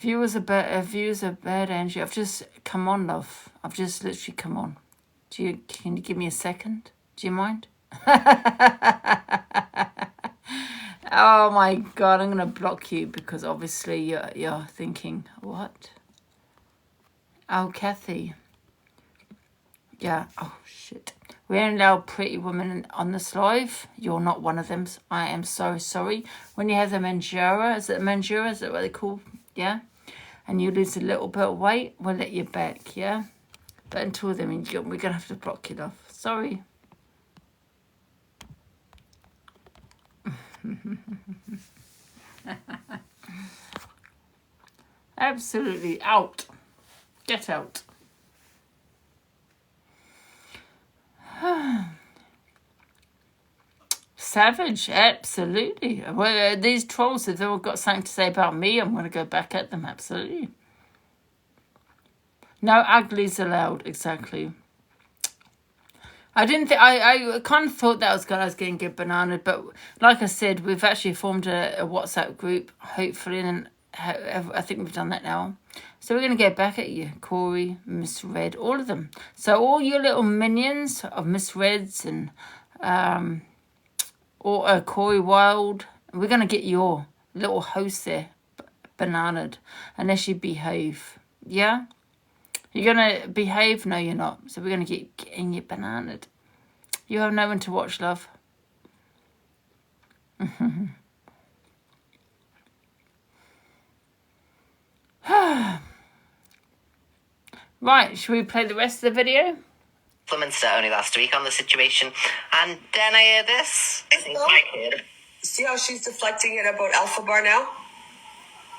If you was a bad Angie, I've just come on, love. I've just literally come on. Can you give me a second? Do you mind? Oh my God, I'm gonna block you because obviously you're thinking what? Oh, Kathy. Yeah. Oh shit. We only allow pretty women on this live. You're not one of them. I am so sorry. When you have the Manjura, is it Manjura? Is that what they call? Yeah. And you lose a little bit of weight, we'll let you back. Yeah. But until then, we're gonna have to block you off. Sorry. Absolutely out. Get out. Savage, absolutely. Well, these trolls, if they've all got something to say about me, I'm going to go back at them, absolutely. No uglies allowed, exactly. I didn't think, I kind of thought that I was getting good banana, but like I said, we've actually formed a WhatsApp group, hopefully, and I think we've done that now. So we're going to get back at you, Corey, Miss Red, all of them. So all your little minions of Miss Reds and or Corey Wild, we're going to get your little host there bananaed unless you behave. Yeah? You're going to behave? No, you're not. So we're going to get getting you bananaed. You have no one to watch, love. Right, should we play the rest of the video? Minister only last week on the situation, and then I hear this. See how she's deflecting it about Alpha Bar now?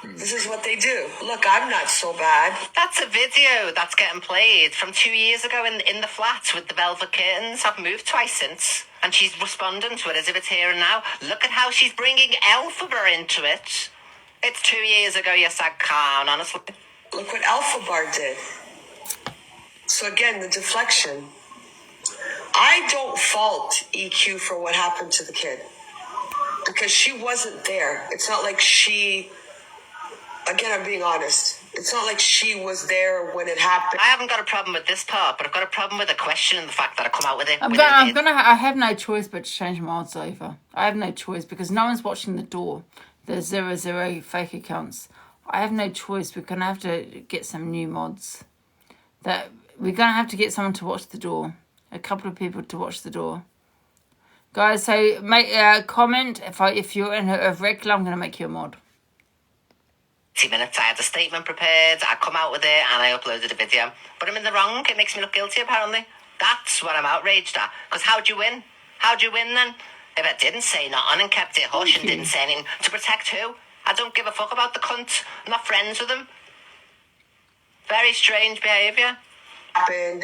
This is what they do. Look, I'm not so bad. That's a video that's getting played from 2 years ago in the flat with the velvet curtains. I've moved twice since, and she's responding to it as if it's here and now. Look at how she's bringing Alpha Bar into it. It's 2 years ago, you sat down, honestly. Look what Alpha Bar did. So again, the deflection. I don't fault EQ for what happened to the kid. Because she wasn't there. It's not like she... Again, I'm being honest. It's not like she was there when it happened. I haven't got a problem with this part, but I've got a problem with the question and the fact that I come out with it. I have no choice but to change my odds over. I have no choice because no one's watching the door. There's 00 fake accounts. I have no choice. We're going to have to get some new mods. We're going to have to get someone to watch the door. A couple of people to watch the door. Guys, so make a comment. If you're in a regular, I'm going to make you a mod. 20 minutes, I had a statement prepared, I come out with it, and I uploaded a video. But I'm in the wrong, it makes me look guilty, apparently. That's what I'm outraged at. Because how'd you win? How'd you win, then? If I didn't say nothing and kept it hush and didn't say anything, to protect who? I don't give a fuck about the cunt. I'm not friends with him. Very strange behaviour. And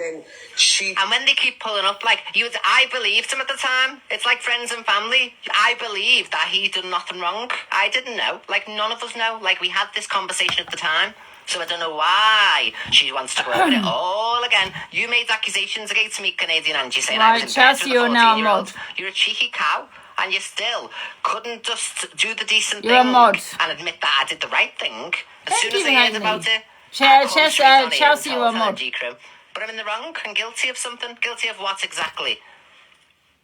when they keep pulling up, I believed him at the time. It's like friends and family. I believed that he did nothing wrong. I didn't know. None of us know. We had this conversation at the time. So I don't know why she wants to go over it all again. You made accusations against me, Canadian Angie, saying I was in bed with a 14-year-old. You're a cheeky cow. And you still couldn't just do the decent thing and admit that I did the right thing. As soon as I heard about it, Chelsea, you're a mod. But I'm in the wrong and guilty of something. Guilty of what exactly?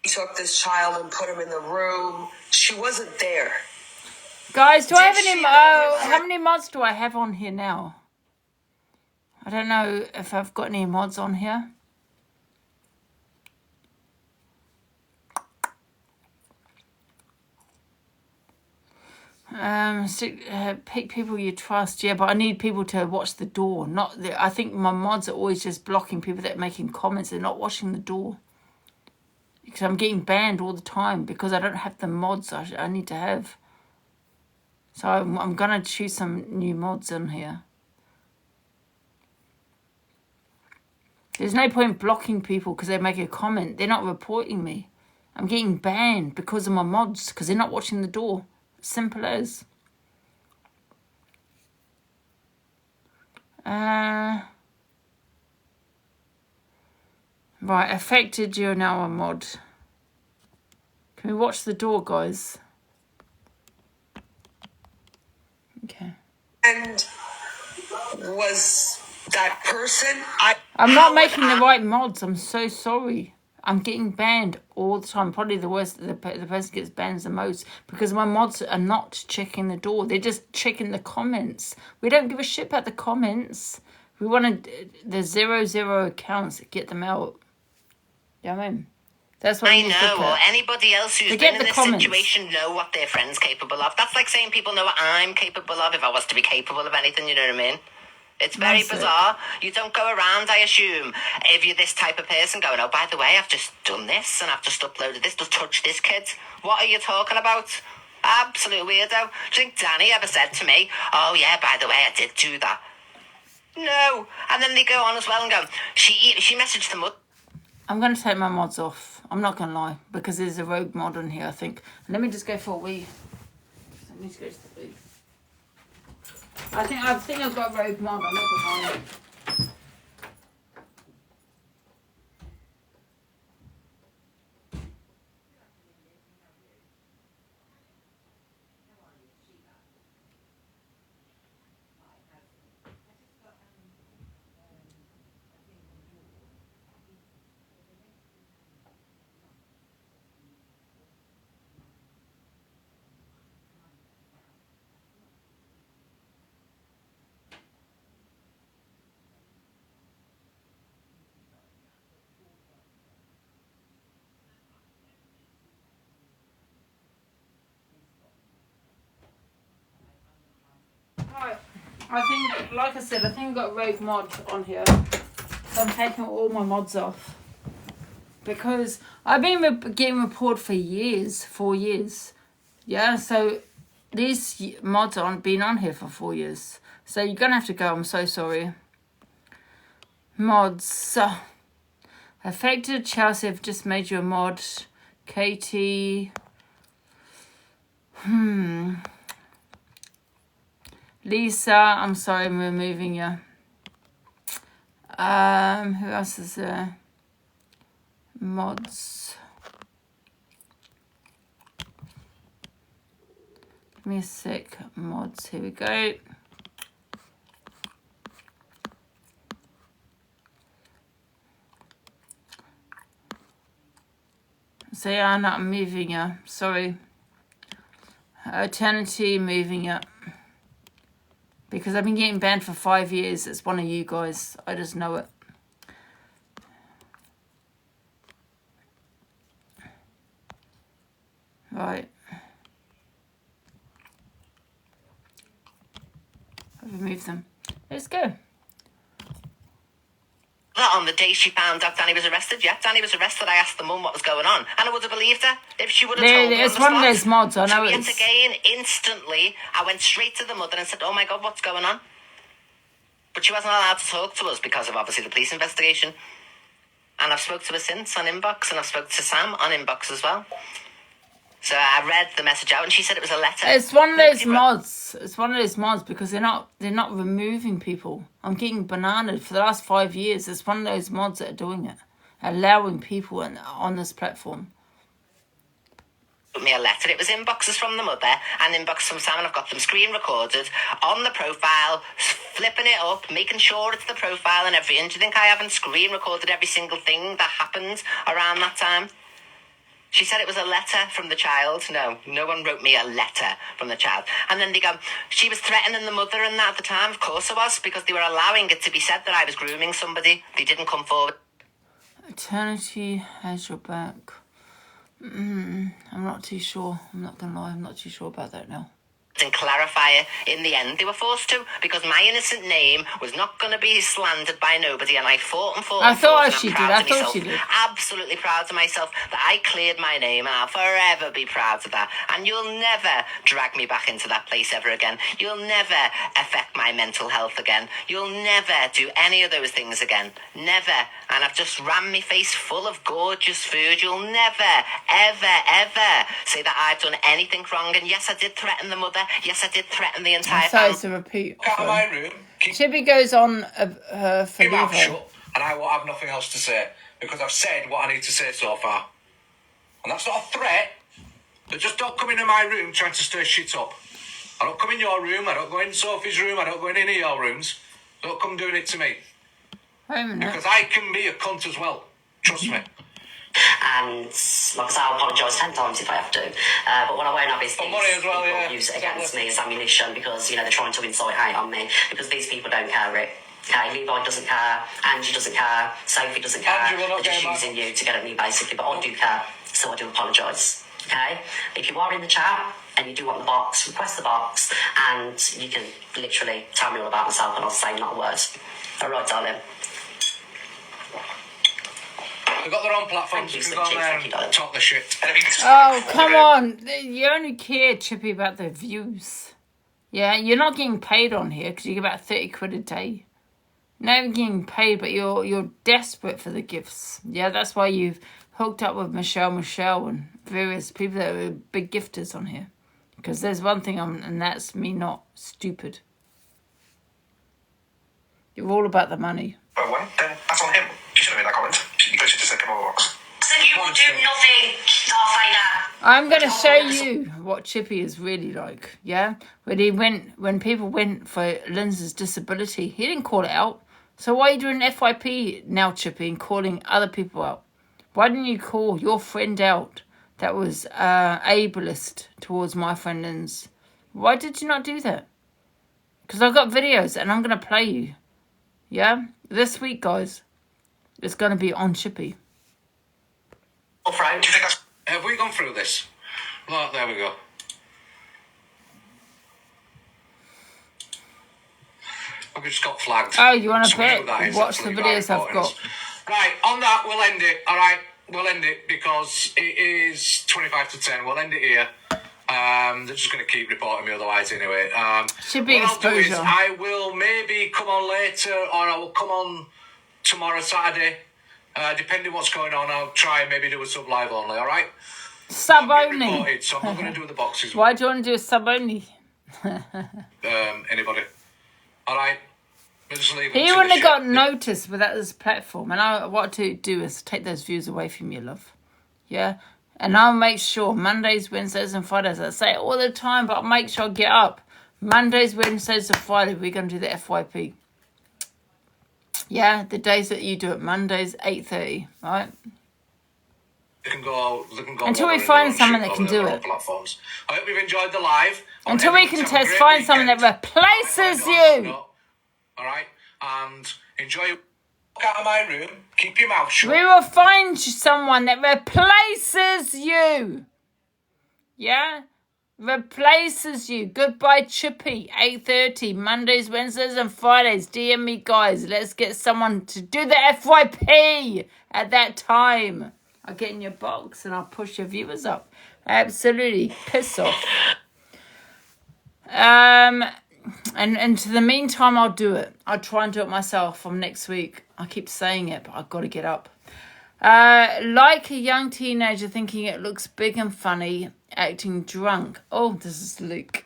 He took this child and put him in the room. She wasn't there. Guys, do I have any... how many mods do I have on here now? I don't know if I've got any mods on here. Pick people you trust, yeah, but I need people to watch the door. I think my mods are always just blocking people that are making comments. They're not watching the door. Because I'm getting banned all the time because I don't have the mods I need to have. So I'm going to choose some new mods in here. There's no point blocking people because they make a comment. They're not reporting me. I'm getting banned because of my mods because they're not watching the door. Simple as. Right, affected, you're now a mod. Can we watch the door, guys? Okay. And was that person. I'm How not would making the I- right mods. I'm so sorry. I'm getting banned all the time. Probably the worst. The person gets banned the most because my mods are not checking the door. They're just checking the comments. We don't give a shit about the comments. We want the 0 accounts. Get them out. You know what I mean? That's what I we need to look know, or at. anybody else who's Forget been in the this comments. situation know what their friend's capable of. That's like saying people know what I'm capable of if I was to be capable of anything, you know what I mean? It's very That's it. bizarre. You don't go around, I assume, if you're this type of person going, oh, by the way, I've just done this and I've just uploaded this, just touch this kid. What are you talking about? Absolute weirdo. Do you think Danny ever said to me, oh, yeah, by the way, I did do that? No. And then they go on as well and go, she messaged them up. I'm going to take my mods off. I'm not going to lie because there's a rogue mod on here, I think. Let me just go for a wee. I need to go to the wee. I think I've got a rogue mod. I'm not going to lie. Right. I think, like I said, I think I've got a rogue mod on here. So I'm taking all my mods off. Because I've been getting reported for years, 4 years. Yeah, so these mods aren't been on here for 4 years. So you're going to have to go. I'm so sorry. Mods. Affected Chelsea have just made you a mod. Katie. Lisa, I'm sorry, I'm removing you. Who else is there? Mods. Give me a sec. Mods, here we go. So yeah, I'm moving you. Sorry. Eternity, moving you. Because I've been getting banned for 5 years. It's one of you guys. I just know it. Right. I've removed them. Let's go. That on the day she found out Danny was arrested, yeah, Danny was arrested, I asked the mum what was going on, and I would have believed her if she would have told me on It's the one of spot. those mods. I know So yet it's... again, instantly, I went straight to the mother and said, oh my God, what's going on? But she wasn't allowed to talk to us because of obviously the police investigation. And I've spoke to her since on inbox, and I've spoke to Sam on inbox as well. So I read the message out, and she said it was a letter. It's one of those Nobody wrote- mods. It's one of those mods because they're not removing people. I'm getting bananaed for the last 5 years. It's one of those mods that are doing it, allowing people on this platform. Me a letter. It was inboxes from the mother and inbox from Sam, and I've got them screen recorded on the profile, flipping it up, making sure it's the profile and everything. Do you think I haven't screen recorded every single thing that happened around that time? She said it was a letter from the child. No one wrote me a letter from the child. And then they go, she was threatening the mother and that at the time. Of course I was, because they were allowing it to be said that I was grooming somebody. They didn't come forward. Eternity has your back. I'm not too sure. I'm not going to lie. I'm not too sure about that now. And clarify it. In the end, they were forced to, because my innocent name was not going to be slandered by nobody, and I fought and fought I and fought, thought and she I'm did. proud I of thought myself. she did. Absolutely proud of myself that I cleared my name, and I'll forever be proud of that. And you'll never drag me back into that place ever again. You'll never affect my mental health again. You'll never do any of those things again. Never. And I've just rammed my face full of gorgeous food. You'll never, ever, ever say that I've done anything wrong. And yes, I did threaten the mother. Yes, I did threaten the entire So family. it's a repeat. Out of my room, keep Chippy goes on for your mouth Levo. shut, and I will have nothing else to say because I've said what I need to say so far. And that's not a threat, but just don't come into my room trying to stir shit up. I don't come in your room, I don't go in Sophie's room, I don't go in any of your rooms. Don't come doing it to me. Wait a minute. Because I can be a cunt as well. Trust me. And like I say, I'll apologise 10 times if I have to. But what I won't have is these money as well, people yeah. use it against me as ammunition because, you know, they're trying to incite hate on me because these people don't care it. Okay, Levi doesn't care, Angie doesn't care, Sophie doesn't care. Angie will not They're just care, using you to get at me basically, but I do care, so I do apologise. Okay? If you are in the chat and you do want the box, request the box and you can literally tell me all about myself and I'll say not a word. Alright, darling. They've got their own platforms. You can go on there and talk the shit. Oh, come on. You only care, Chippy, about the views. Yeah, you're not getting paid on here because you get about 30 quid a day. Not even getting paid, but you're desperate for the gifts. Yeah, that's why you've hooked up with Michelle and various people that are big gifters on here. Because there's one thing, and that's me not stupid. You're all about the money. Then that's on him. You shouldn't have made that comment. You guys should just come over box. So you will do nothing, Darth Vader. I'm going to show you what Chippy is really like, yeah? When people went for Lindsay's disability, he didn't call it out. So why are you doing FYP now, Chippy, and calling other people out? Why didn't you call your friend out that was ableist towards my friend Linz? Why did you not do that? Because I've got videos and I'm going to play you. Yeah? This week, guys, it's going to be on Chippy. Frank, do you think that's... Have we gone through this? Oh, there we go. I've just got flagged. Oh, you want to So we know that play? is Watch the absolutely videos very I've important. got. Right, on that, we'll end it. All right, we'll end it because it is 25 to 10. We'll end it here. They're just going to keep reporting me otherwise anyway. Should be what I'll do is exposure. I will maybe come on later or I will come on tomorrow, Saturday. Depending what's going on, I'll try and maybe do a sub live only, all right? Sub I'll get only. reported, so I'm not going to do the boxes. Why do you want to do a sub only? Anybody. All right? We'll just leave it He to wouldn't the have got shit. noticed without this platform. And what to do is take those views away from you, love. Yeah? And I'll make sure Mondays, Wednesdays and Fridays, I say it all the time, but I'll make sure I get up. Mondays, Wednesdays and Fridays, we're going to do the FYP. Yeah? The days that you do it. Mondays, 8:30. Right? They can go Until we over find and someone shoot that can over do their it. own platforms. I hope you've enjoyed the live. Until we can find someone that replaces you. All right? And enjoy. Walk out of my room. Keep your mouth shut. We will find someone that replaces you. Yeah? Replaces you. Goodbye, Chippy. 8:30. Mondays, Wednesdays and Fridays. DM me, guys. Let's get someone to do the FYP at that time. I'll get in your box and I'll push your viewers up. Absolutely. Piss off. And to the meantime, I'll do it. I'll try and do it myself from next week. I keep saying it, but I've got to get up. Like a young teenager thinking it looks big and funny, acting drunk. Oh, this is Luke.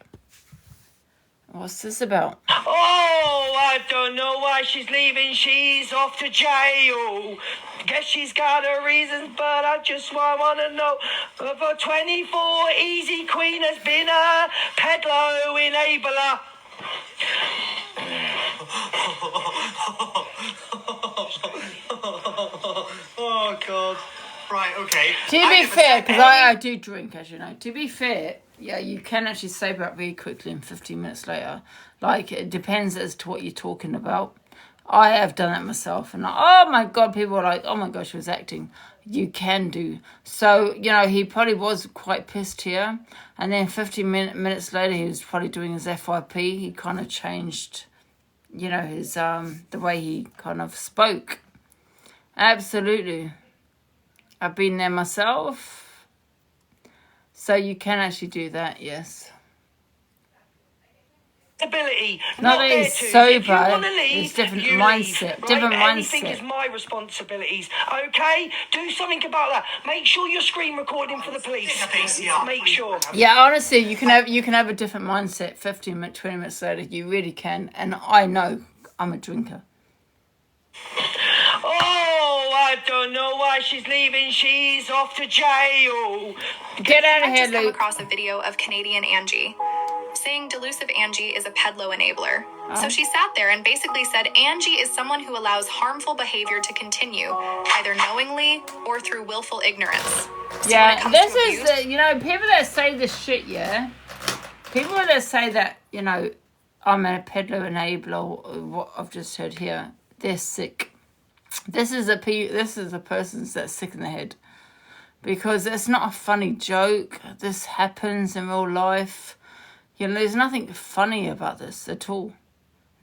What's this about? Oh, I don't know why she's leaving. She's off to jail. Guess she's got her reasons, but I just want to know. For 24, Easy Queen has been a pedalo enabler. Oh, God. Right, okay. To be fair, because I do drink, as you know. To be fair, yeah, you can actually sober up very quickly and 15 minutes later. Like, it depends as to what you're talking about. I have done it myself. And oh, my God, people are like, oh, my gosh, she was acting. You can do. So, you know, he probably was quite pissed here. And then 15 minutes later, he was probably doing his FYP. He kind of changed, you know, his the way he kind of spoke. Absolutely. I've been there myself. So you can actually do that, yes. Ability, Not not that there he's to. sober, If you want to leave, it's different you mindset, leave, right? different Everything mindset. is my responsibilities, okay? Do something about that. Make sure you're screen recording for the police. Make sure. Yeah, honestly, you can have a different mindset 15 minutes, 20 minutes later. You really can. And I know I'm a drinker. Oh, I don't know why she's leaving. She's off to jail. Get out of I've here, just come Luke. across a video of Canadian Angie. saying delusive Angie is a pedlo enabler. So she sat there and basically said Angie is someone who allows harmful behavior to continue, either knowingly or through willful ignorance. So when it Yeah, comes this to is abuse, the, you know, people that say this shit, yeah, people that say that, you know, I'm a peddler enabler, or what I've just heard here, they're sick. This is a person that's sick in the head, because it's not a funny joke. This happens in real life. You know, there's nothing funny about this at all.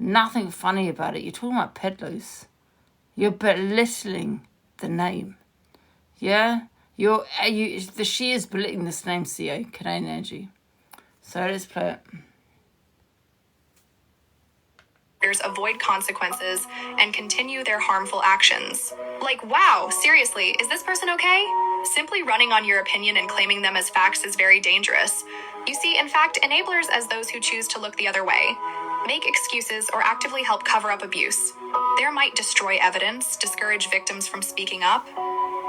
Nothing funny about it. You're talking about peddlers. You're belittling the name. Yeah? She is belittling this name, CA, Canadian Energy. So let's play it. avoid consequences and continue their harmful actions. Like, wow, seriously, is this person okay? Simply running on your opinion and claiming them as facts is very dangerous. You see, in fact, enablers as those who choose to look the other way, make excuses, or actively help cover up abuse. There might destroy evidence, discourage victims from speaking up,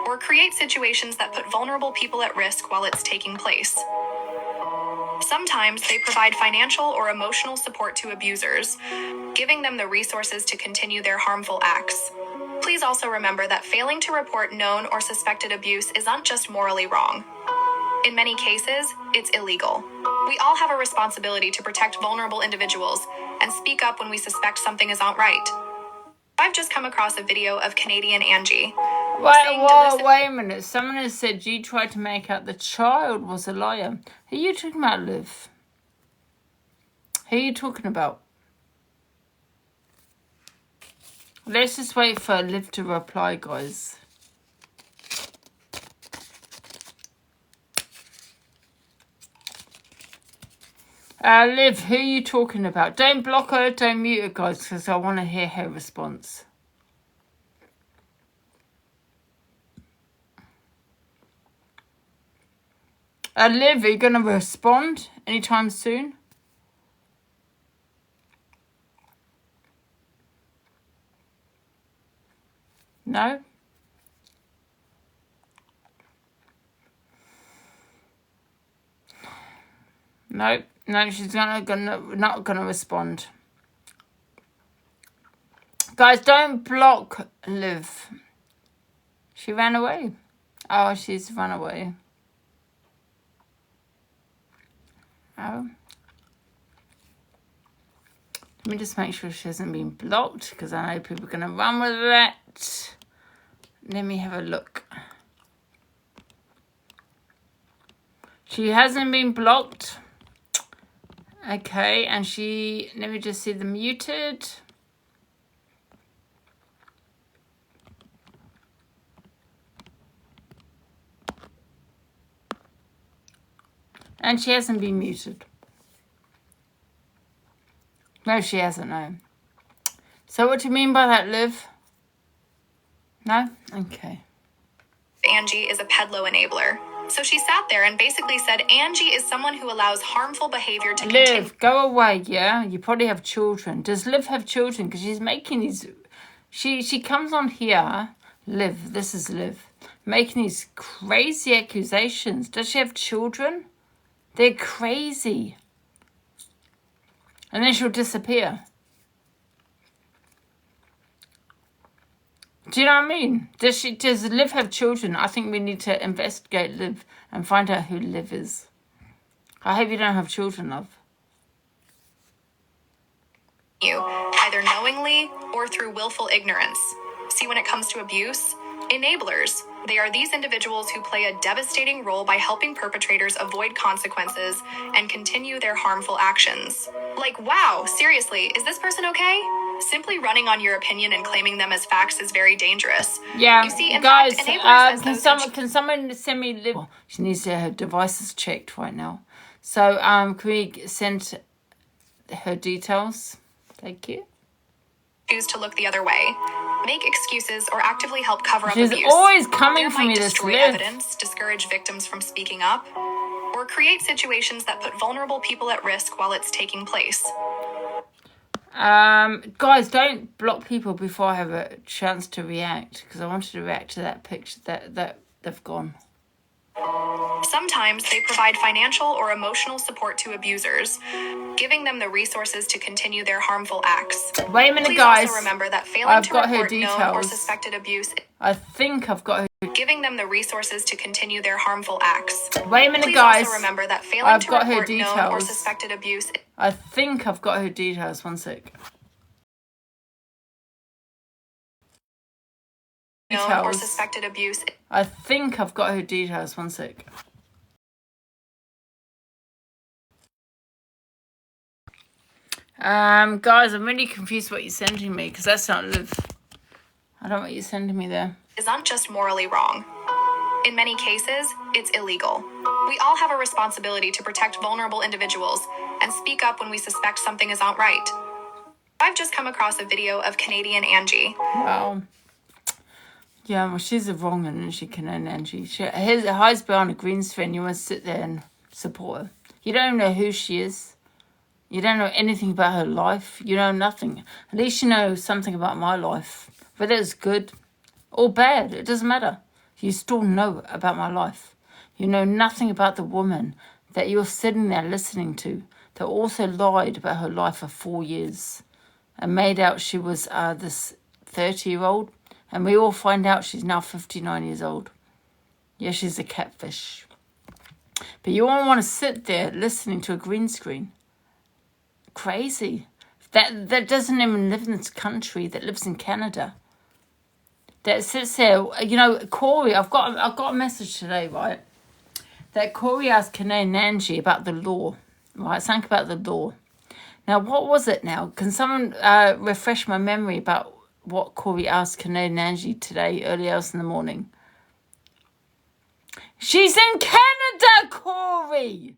or create situations that put vulnerable people at risk while it's taking place. Sometimes they provide financial or emotional support to abusers, giving them the resources to continue their harmful acts. Please also remember that failing to report known or suspected abuse isn't just morally wrong. In many cases, it's illegal. We all have a responsibility to protect vulnerable individuals and speak up when we suspect something isn't right. I've just come across a video of Canadian Angie. Wait a minute. Someone has said you tried to make out the child was a liar. Who are you talking about, Liv? Who are you talking about? Let's just wait for Liv to reply, guys. Liv, who are you talking about? Don't block her, don't mute her, guys, because I want to hear her response. Liv, are you going to respond anytime soon? No? No, she's not gonna respond. Guys, don't block Liv. She ran away. Oh, she's run away. Oh. Let me just make sure she hasn't been blocked, because I know people are going to run with that. Let me have a look. She hasn't been blocked. Okay, and let me just see the muted. And she hasn't been muted. No, she hasn't, no. So what do you mean by that, Liv? No? Okay. Angie is a pedlo enabler. So she sat there and basically said Angie is someone who allows harmful behavior to continue. Liv, go away, yeah? You probably have children. Does Liv have children? Because she's making these... She comes on here, Liv, this is Liv, making these crazy accusations. Does she have children? They're crazy. And then she'll disappear. Do you know what I mean? Does Liv have children? I think we need to investigate Liv and find out who Liv is. I hope you don't have children, love. Either knowingly or through willful ignorance. See, when it comes to abuse, enablers, they are these individuals who play a devastating role by helping perpetrators avoid consequences and continue their harmful actions. Like, wow, seriously, is this person okay? Simply running on your opinion and claiming them as facts is very dangerous. Yeah, you see, in guys, fact, enablers can someone send me Liv? She needs to have her devices checked right now. So, can we send her details? Thank you. Choose to look the other way, make excuses, or actively help cover up She's abuse. always coming There for might me, this destroy Liv. evidence, discourage victims from speaking up, or create situations that put vulnerable people at risk while it's taking place. Guys, don't block people before I have a chance to react, because I wanted to react to that picture that they've gone. Sometimes they provide financial or emotional support to abusers, giving them the resources to continue their harmful acts. Wait a minute, Please guys. also remember that failing I've to got her report known or details. suspected abuse, I think I've got her. giving them the resources to continue their harmful acts. Wait a minute, Please guys. also remember that failing I've to got her report known or details. suspected abuse, I think I've got her details. One sec. known or Details. suspected abuse, I think I've got her details. One sec. Guys, I'm really confused what you're sending me because that's not Liv. I don't know what you're sending me there. isn't just morally wrong. In many cases, it's illegal. We all have a responsibility to protect vulnerable individuals and speak up when we suspect something is not right. I've just come across a video of Canadian Angie. Wow. Yeah, well, she's a wrong one, and she can own Angie. Her hides behind a green screen. You want to sit there and support her. You don't know who she is. You don't know anything about her life. You know nothing. At least you know something about my life. Whether it's good or bad, it doesn't matter. You still know about my life. You know nothing about the woman that you're sitting there listening to that also lied about her life for 4 years and made out she was this 30-year-old. And we all find out she's now 59 years old. Yeah, she's a catfish. But you all want to sit there listening to a green screen. Crazy. That doesn't even live in this country, that lives in Canada. That sits there, you know, Corey, I've got a message today, right? That Corey asked Canadian Angie about the law, right? Something about the law. Now, what was it now? Can someone refresh my memory about what Corey asked Canadian Angie today, early hours in the morning? She's in Canada, Corey!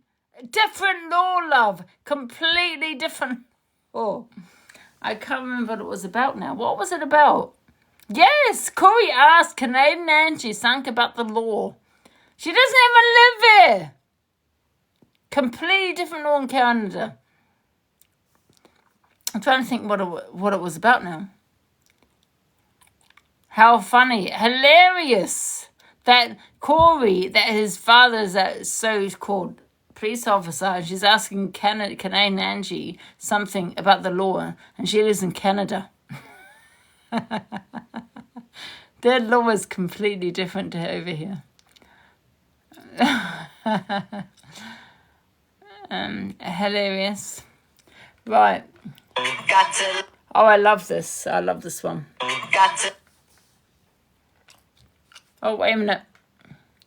Different law, love. Completely different law. I can't remember what it was about now. What was it about? Yes, Corey asked Canadian Angie something about the law. She doesn't even live here. Completely different law in Canada. I'm trying to think what it was about now. How funny. Hilarious. That Corey, that his father's a so-called police officer, and she's asking Canadian Angie something about the law, and she lives in Canada. Their law is completely different to over here. Hilarious. Right. Got to, Oh, I love this. I love this one. got to, Oh, wait a minute.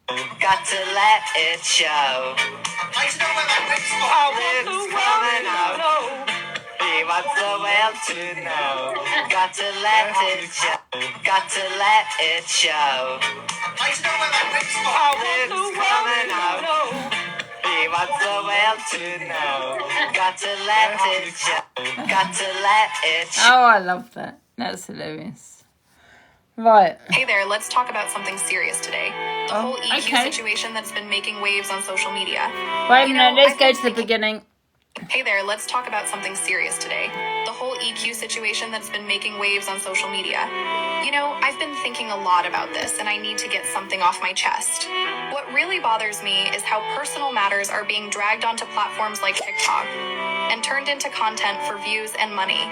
got to let it show. Like to know where my whip's Lips coming out. He wants the world to know. Got to let it show. Got to let it show. Like to know where my whip's Lips coming out. He wants the world to know. Got to let it show. Got to let it show. Oh, I love that. That's hilarious. Right. Hey there, let's talk about something serious today. The whole EQ okay. situation that's been making waves on social media. Wait a You minute. know, Let's I've go been to the thinking- beginning. Hey there, let's talk about something serious today. The whole EQ situation that's been making waves on social media. You know, I've been thinking a lot about this and I need to get something off my chest. What really bothers me is how personal matters are being dragged onto platforms like TikTok and turned into content for views and money.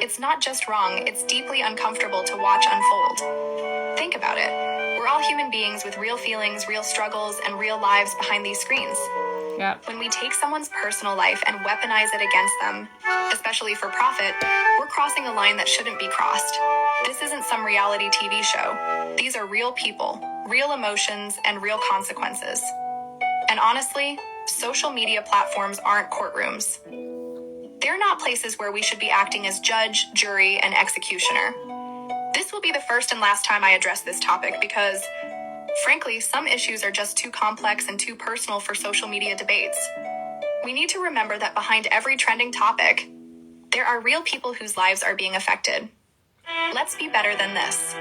It's not just wrong, it's deeply uncomfortable to watch unfold. Think about it. We're all human beings with real feelings, real struggles, and real lives behind these screens. Yeah. When we take someone's personal life and weaponize it against them, especially for profit, we're crossing a line that shouldn't be crossed. This isn't some reality TV show. These are real people, real emotions, and real consequences. And honestly, social media platforms aren't courtrooms. They're not places where we should be acting as judge, jury, and executioner. This will be the first and last time I address this topic because, frankly, some issues are just too complex and too personal for social media debates. We need to remember that behind every trending topic, there are real people whose lives are being affected. Let's be better than this.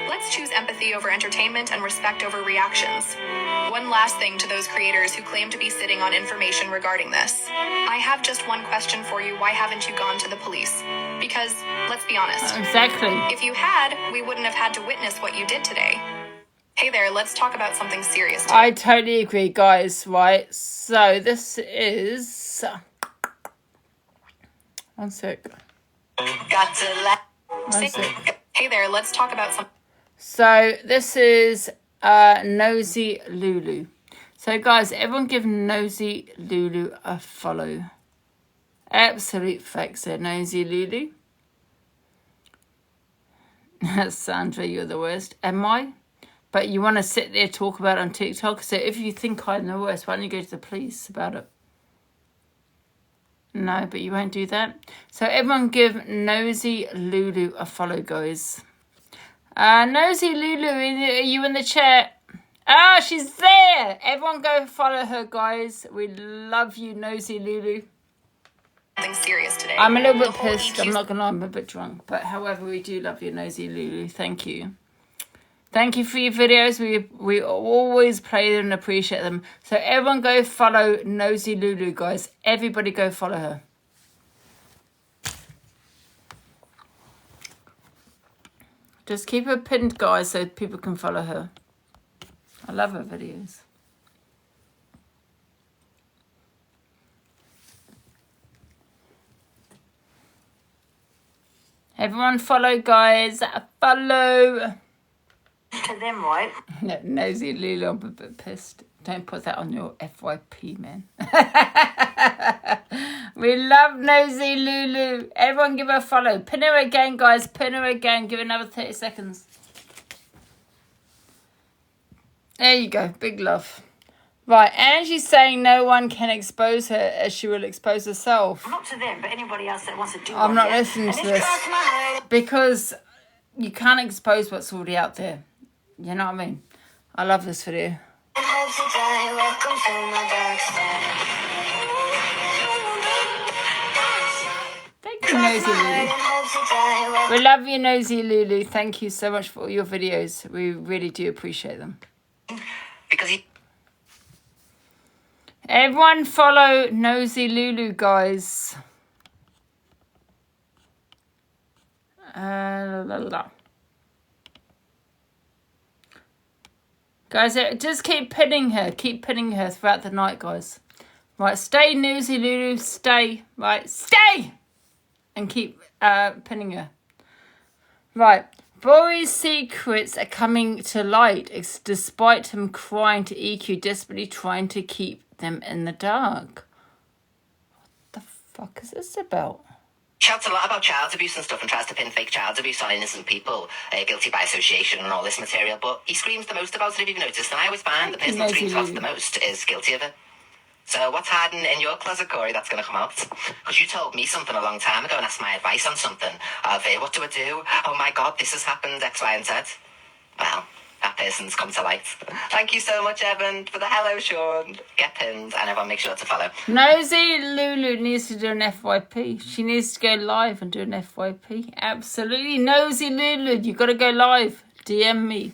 Let's choose empathy over entertainment and respect over reactions. One last thing to those creators who claim to be sitting on information regarding this. I have just one question for you. Why haven't you gone to the police? Because, let's be honest, Exactly. if you had, we wouldn't have had to witness what you did today. Hey there, let's talk about something serious today. I totally agree, guys, right? So this is... One sec. Got to let. One sec. Hey there, let's talk about something. So this is Nosy Lulu. So guys, everyone give Nosy Lulu a follow. Absolute facts there, Nosy Lulu. Sandra, you're the worst. Am I? But you want to sit there talk about it on TikTok? So if you think I'm the worst, why don't you go to the police about it? No, but you won't do that. So everyone give Nosy Lulu a follow, guys. Nosy Lulu, are you in the chat? Ah, she's there. Everyone go follow her, guys. We love you, Nosy Lulu. Something serious today. I'm a little bit The whole pissed. EQ I'm not going to lie, I'm a bit drunk. But however, we do love you, Nosy Lulu. Thank you. Thank you for your videos. We always play them and appreciate them. So everyone go follow Nosy Lulu, guys. Everybody go follow her. Just keep her pinned, guys, so people can follow her. I love her videos. Everyone follow, guys. Follow. To them, right? No, Nosy Lulu, I'm a bit pissed. Don't put that on your FYP, man. We love Nosy Lulu. Everyone give her a follow. Pin her again, guys. Pin her again. Give her another 30 seconds. There you go. Big love. Right, Angie's saying no one can expose her as she will expose herself. Not to them, but anybody else that wants to do I'm one, not yeah? listening And to this this. costs money. Because you can't expose what's already out there. You know what I mean? I love this video. Thank you, Nosy Lulu. We love you, Nosy Lulu. Thank you so much for all your videos. We really do appreciate them. Because he. Everyone follow Nosy Lulu, guys. Guys, just keep pinning her. Keep pinning her throughout the night, guys. Right, stay, Nosy Lulu. Stay. Right, stay! And keep pinning her. Right. Boris' secrets are coming to light despite him crying to EQ, desperately trying to keep them in the dark. What the fuck is this about? Shouts a lot about child abuse and stuff and tries to pin fake child abuse on innocent people, guilty by association and all this material, but he screams the most about it, if you've noticed, and I always find the person that screams about it the most is guilty of it. So what's hiding in your closet, Corey, that's going to come out? Because you told me something a long time ago and asked my advice on something of, what do I do? Oh my God, this has happened, X, Y, and Z. Well, that person's come to light. Thank you so much, Evan, for the hello, Sean. Get pinned, and everyone make sure to follow. Nosy Lulu needs to do an FYP. She needs to go live and do an FYP. Absolutely. Nosy Lulu, you got to go live. DM me.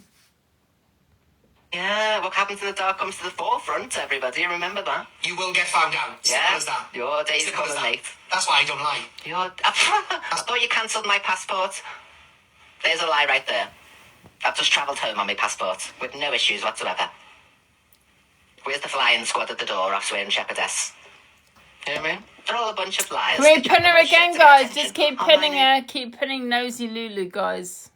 Yeah, what happens in the dark comes to the forefront, everybody. Remember that? You will get found out. Simple Yeah, as that. your days are Simple as coming, that. mate. That's why I don't lie. I thought you cancelled my passport. There's a lie right there. I've just travelled home on my passport with no issues whatsoever. Where's the flying squad at the door off swearing shepherdess? You know what I mean? They're all a bunch of liars. Can we They pin try her to shit again, to get guys? attention Just keep online. pinning her. Keep pinning Nosy Lulu, guys.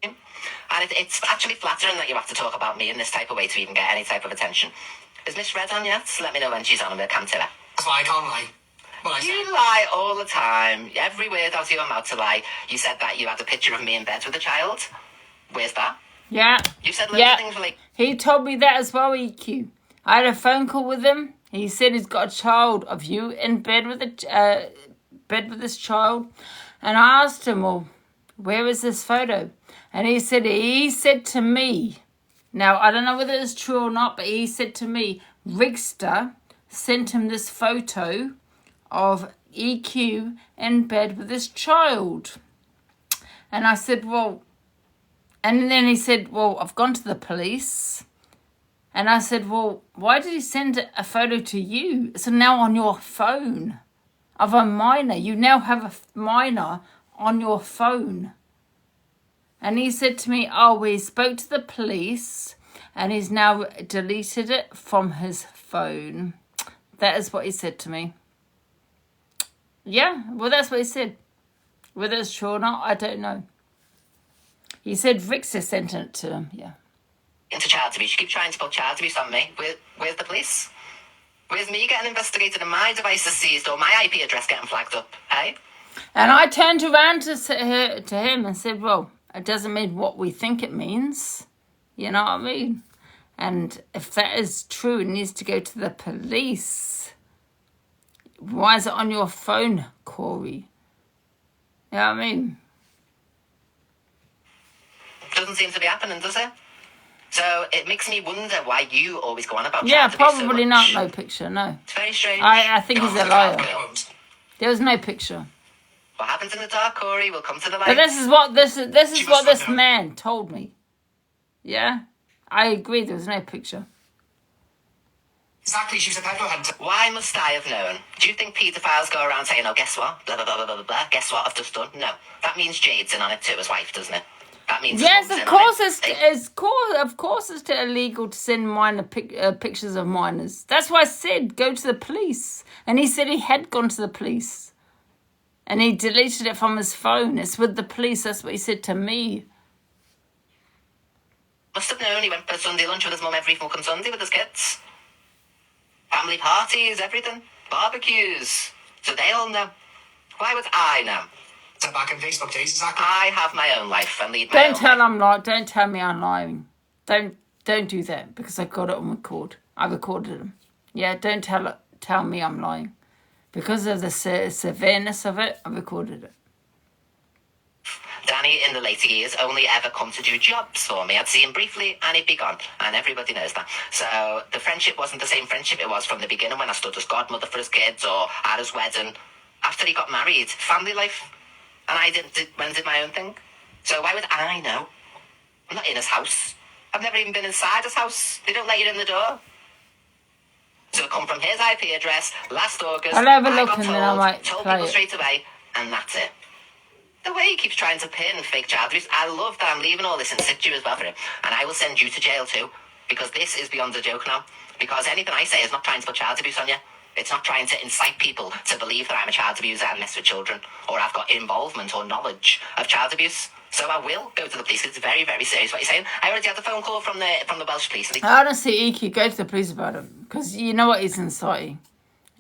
And it's actually flattering that you have to talk about me in this type of way to even get any type of attention. Is Miss Red on yet? Let me know when she's on and we'll come to her. That's why I can't lie. What I said. You lie all the time. Every word out of your mouth to lie. You said that you had a picture of me in bed with a child. Where's that? Yeah. You said loads of things like... He told me that as well, EQ. I had a phone call with him. He said he's got a child of you in bed with this child. And I asked him, well, where is this photo? And he said to me, now I don't know whether it's true or not, but he said to me, Rigster sent him this photo of EQ in bed with this child. And I said, well, and then he said, well, I've gone to the police. And I said, well, why did he send a photo to you? It's now on your phone of a minor. You now have a minor on your phone. And he said to me, oh, we spoke to the police and he's now deleted it from his phone. That is what he said to me. Yeah, well, that's what he said. Whether it's true or not, I don't know. He said Richter sent it to him, yeah. Into child abuse. You keep trying to put child abuse on me. Where's the police? Where's me getting investigated and my devices seized or my IP address getting flagged up, hey? And I turned around to him and said, well, it doesn't mean what we think it means. You know what I mean? And if that is true, it needs to go to the police. Why is it on your phone, Corey? You know what I mean? Doesn't seem to be happening, does it? So it makes me wonder why you always go on about Yeah, child abuse so probably much. not. No picture, no. It's very strange. I think he's a liar. Homes. There was no picture. What happens in the dark, Corey, will come to the light. But this is what this is She what must this have known. man told me. Yeah? I agree, there was no picture. Exactly, she was a petrol hunter. Why must I have known? Do you think paedophiles go around saying, oh, guess what? Blah, blah, blah, blah, blah, blah. Guess what I've just done? No. That means Jade's in on it too, his wife, doesn't it? That means his Yes, mum's of in on course it. of course it's illegal to send pictures of minors. That's why I said go to the police. And he said he had gone to the police. And he deleted it from his phone. It's with the police. That's what he said to me. Must have known he went for Sunday lunch with his mum every fucking Sunday with his kids. Family parties, everything. Barbecues. So they all know. Why would I know? To back in Facebook days, exactly. I have my own life and lead my own life. Don't tell me I'm lying. Don't do that because I got it on record. I recorded them. Yeah, don't tell me I'm lying. Because of the severeness of it, I recorded it. Danny, in the later years, only ever come to do jobs for me. I'd see him briefly and he'd be gone. And everybody knows that. So the friendship wasn't the same friendship it was from the beginning when I stood as godmother for his kids or at his wedding. After he got married, family life. And I went did my own thing. So why would I know? I'm not in his house. I've never even been inside his house. They don't let you in the door. So it come from his IP address last August. I'll have a I look got and then I might told play people it. straight away, and that's it. The way he keeps trying to pin fake child abuse, I love that I'm leaving all this in situ as well for him. And I will send you to jail too, because this is beyond a joke now. Because anything I say is not trying to put child abuse on you. It's not trying to incite people to believe that I'm a child abuser and mess with children, or I've got involvement or knowledge of child abuse. So I will go to the police. It's very, very serious what you're saying. I already had the phone call from the Welsh police. And Honestly, EQ, go to the police about it. Because you know what is inciting.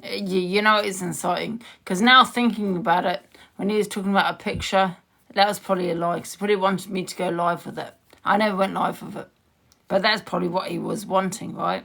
You know what is inciting. Because now thinking about it, when he was talking about a picture, that was probably a lie. Because he probably wanted me to go live with it. I never went live with it. But that's probably what he was wanting, right?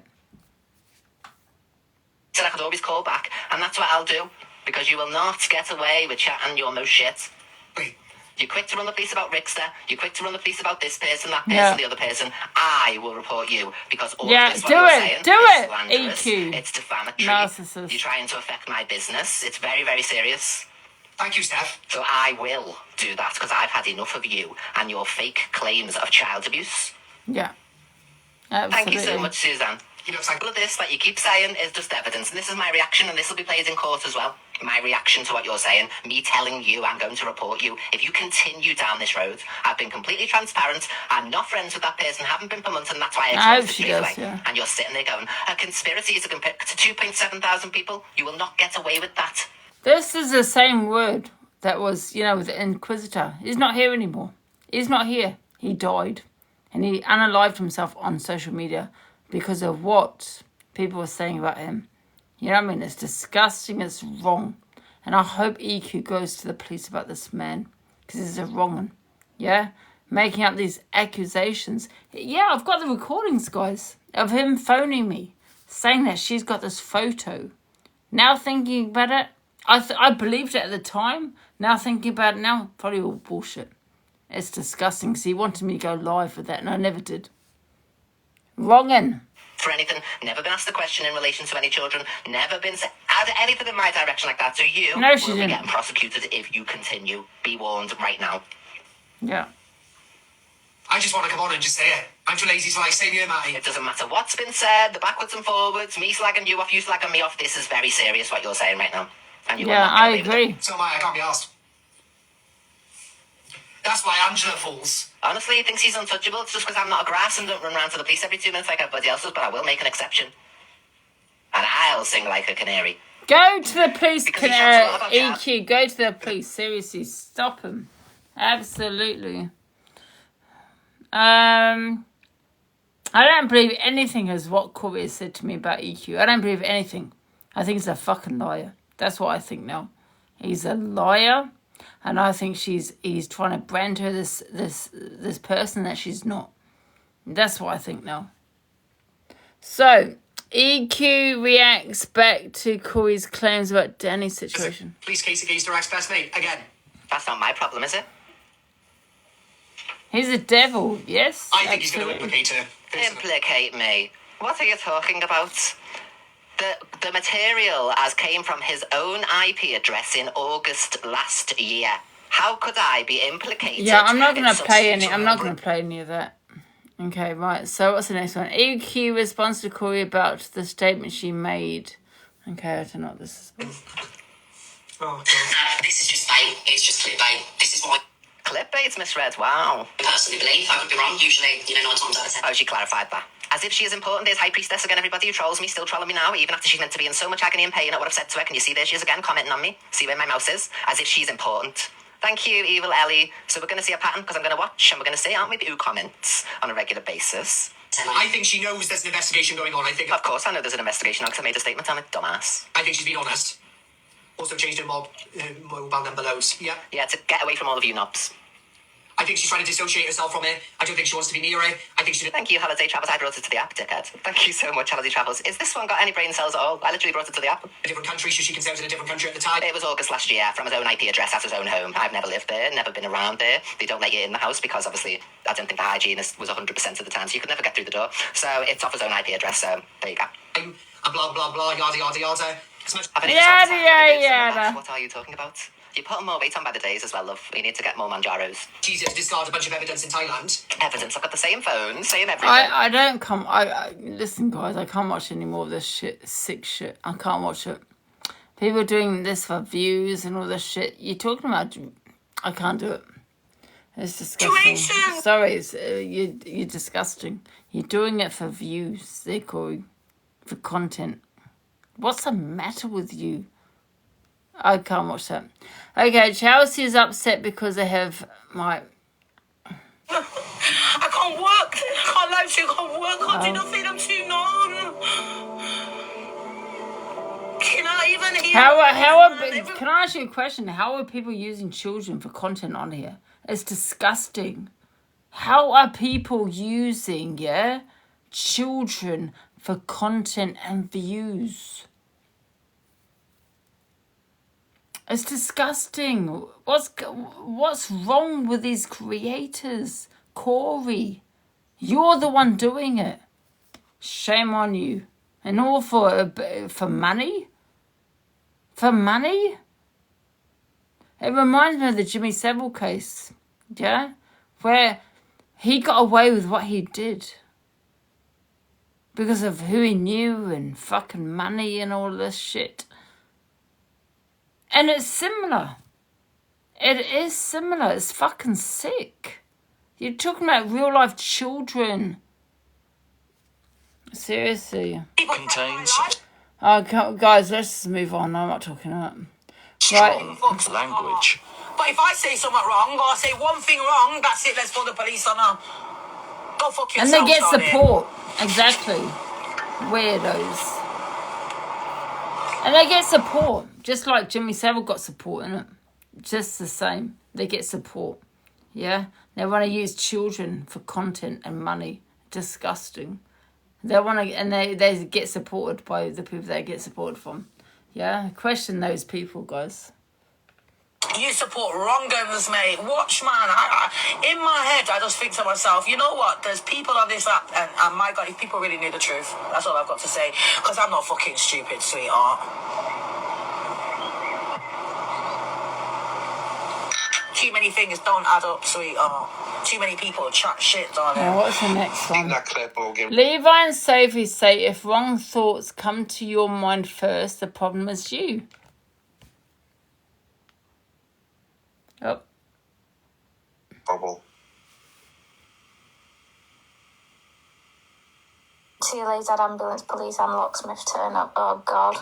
said I could always call back, and that's what I'll do, because you will not get away with chatting your most shit. Wait, You're quick to run the police about Rickster. You're quick to run the police about this person, that person, Yeah. the other person. I will report you, because all Yeah, of this, what do you're it, saying, do is it, slanderous. EQ. It's defamatory. Narcissist. You're trying to affect my business. It's very, very serious. thank you, Steph. So I will do that, because I've had enough of you and your fake claims of child abuse. Yeah. Absolutely. Thank you so much, Suzanne. He looks like All of this that you keep saying is just evidence, and this is my reaction, and this will be played in court as well. My reaction to what you're saying, me telling you I'm going to report you. If you continue down this road, I've been completely transparent. I'm not friends with that person, haven't been for months, and that's why I I hope exposed it she straight does, away. yeah. And you're sitting there going, a conspiracy is to 2.7 thousand people. You will not get away with that. This is the same word that was, with the Inquisitor. He's not here anymore. He's not here. He died. And he unalived himself on social media because of what people were saying about him. You know what I mean? It's disgusting. It's wrong. And I hope EQ goes to the police about this man. Because it's a wrong one. Yeah? Making up these accusations. Yeah, I've got the recordings, guys, of him phoning me. Saying that she's got this photo. Now thinking about it, I believed it at the time. Now thinking about it now, probably all bullshit. It's disgusting because he wanted me to go live with that and I never did. Wrongin'. For anything, never been asked a question in relation to any children, never been added anything in my direction like that. So you No, she will be didn't. getting prosecuted if you continue. Be warned right now. Yeah. I just want to come on and just say it. I'm too lazy to say me and Matty. It doesn't matter what's been said, the backwards and forwards, me slagging you off, you slagging me off. This is very serious what you're saying right now. And you will Yeah, not get I away with it. agree. So am I can't be asked. That's why Angela falls. Honestly, he thinks he's untouchable just because I'm not a grass and don't run around to the police every 2 minutes like everybody else does, but I will make an exception. And I'll sing like a canary. Go to the police, Because he shouts a lot about EQ. Go to the police. Seriously, stop him. Absolutely. I don't believe anything as what Corey has said to me about EQ. I don't believe anything. I think he's a fucking liar. That's what I think now. He's a liar, and I think he's trying to brand her this person that she's not. That's what I think now. So EQ reacts back to Corey's claims about Danny's situation. Police case against her ex-best mate, again. That's not my problem, is it? He's a devil, yes? I think he's going to absolutely. implicate her. personally. Implicate me. What are you talking about? The material as came from his own IP address in August last year. How could I be implicated? Yeah, I'm not in gonna such play any. such I'm not gonna play any of that. Okay, right. So what's the next one? EQ responds to Corey about the statement she made. Okay, I don't know what this is. Oh, God. This is just bait. It's just clickbait. This is what Clipbait's misread. Wow. I personally believe. I could be wrong. Usually, 9 times out of 10. Oh, she clarified that. As if she is important, there's High Priestess again, everybody who trolls me, still trolling me now, even after she's meant to be in so much agony and pain at what I've said to her. Can you see there she is again, commenting on me? See where my mouse is? As if she's important. Thank you, Evil Ellie. So we're going to see a pattern, because I'm going to watch, and we're going to see, aren't we, who comments on a regular basis. I think she knows there's an investigation going on. I think Of course, I know there's an investigation on, because I made a statement on it, dumbass. she's been honest. Also changed her mobile number loads. Yeah. Yeah, to get away from all of you knobs. I think she's trying to dissociate herself from it. I don't think she wants to be near it. I think she... Thank you, Holiday Travels. I brought it to the app, dickhead. Thank you so much, Holiday Travels. Is this one got any brain cells at all? I literally brought it to the app. A different country, so she can say it was in a different country at the time. It was August last year, from his own IP address at his own home. I've never lived there, never been around there. They don't let you in the house because, obviously, I don't think the hygienist was 100% of the time, so you could never get through the door. So it's off his own IP address, so there you go. And blah, blah, blah, yada, yada, yada. As much... I've been Yada, yada, yada. What are you talking about? You're putting more weight on by the days as well, love. You need to get more Manjaros. It's easier to discard a bunch of evidence in Thailand. Evidence. I've got the same phone, same everything. I don't come. I listen, guys. I can't watch any more of this shit. Sick shit. I can't watch it. People doing this for views and all this shit. You're talking about. I can't do it. It's disgusting. Sorry, it's, you're disgusting. You're doing it for views. They're calling for content. What's the matter with you? I can't watch that. Okay, Chelsea is upset because they have my. I can't work. I can't lie to you. I can't work. I can't do nothing. I'm too numb. Can I even hear? Can I ask you a question? How are people using children for content on here? It's disgusting. How are people using children for content and views? It's disgusting. What's wrong with these creators? Corey, you're the one doing it. Shame on you. And all for money? For money? It reminds me of the Jimmy Savile case, yeah? Where he got away with what he did. Because of who he knew and fucking money and all this shit. And it's similar. It is similar. It's fucking sick. You're talking about real life children. Seriously. Contains Oh, guys, let's just move on. I'm not talking about. Right. strong language. But if I say something wrong or I say one thing wrong, that's it. Let's call the police on her. Go fuck And yourself. they get darling. support. Exactly. Weirdos. And they get support. Just like Jimmy Savile got support in it. Just the same. They get support. Yeah? They want to use children for content and money. Disgusting. They want to, and they get supported by the people they get supported from. Yeah? Question those people, guys. You support wrongers, mate. Watch, man. In my head, I just think to myself, you know what? There's people on this app, and my God, if people really knew the truth, that's all I've got to say. Because I'm not fucking stupid, sweetheart. Too many things don't add up, sweetheart. Too many people chat shit, darling. Now, what's the next one? That Claire Bogan. Levi and Sophie say if wrong thoughts come to your mind first, the problem is you. Oh. TLA's had ambulance, police and locksmith turn up. Oh, God.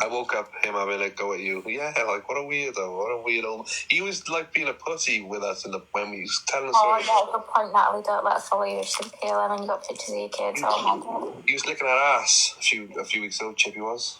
I woke up, him having a go at you. Yeah, like, what a weirdo, what a weirdo. He was, like, being a pussy with us when we was telling us. Oh, yeah, good point, Natalie. Don't let us follow you. She's PLM and you got pictures of your kids. Oh, my God. He was licking her ass a few weeks ago, Chippy was.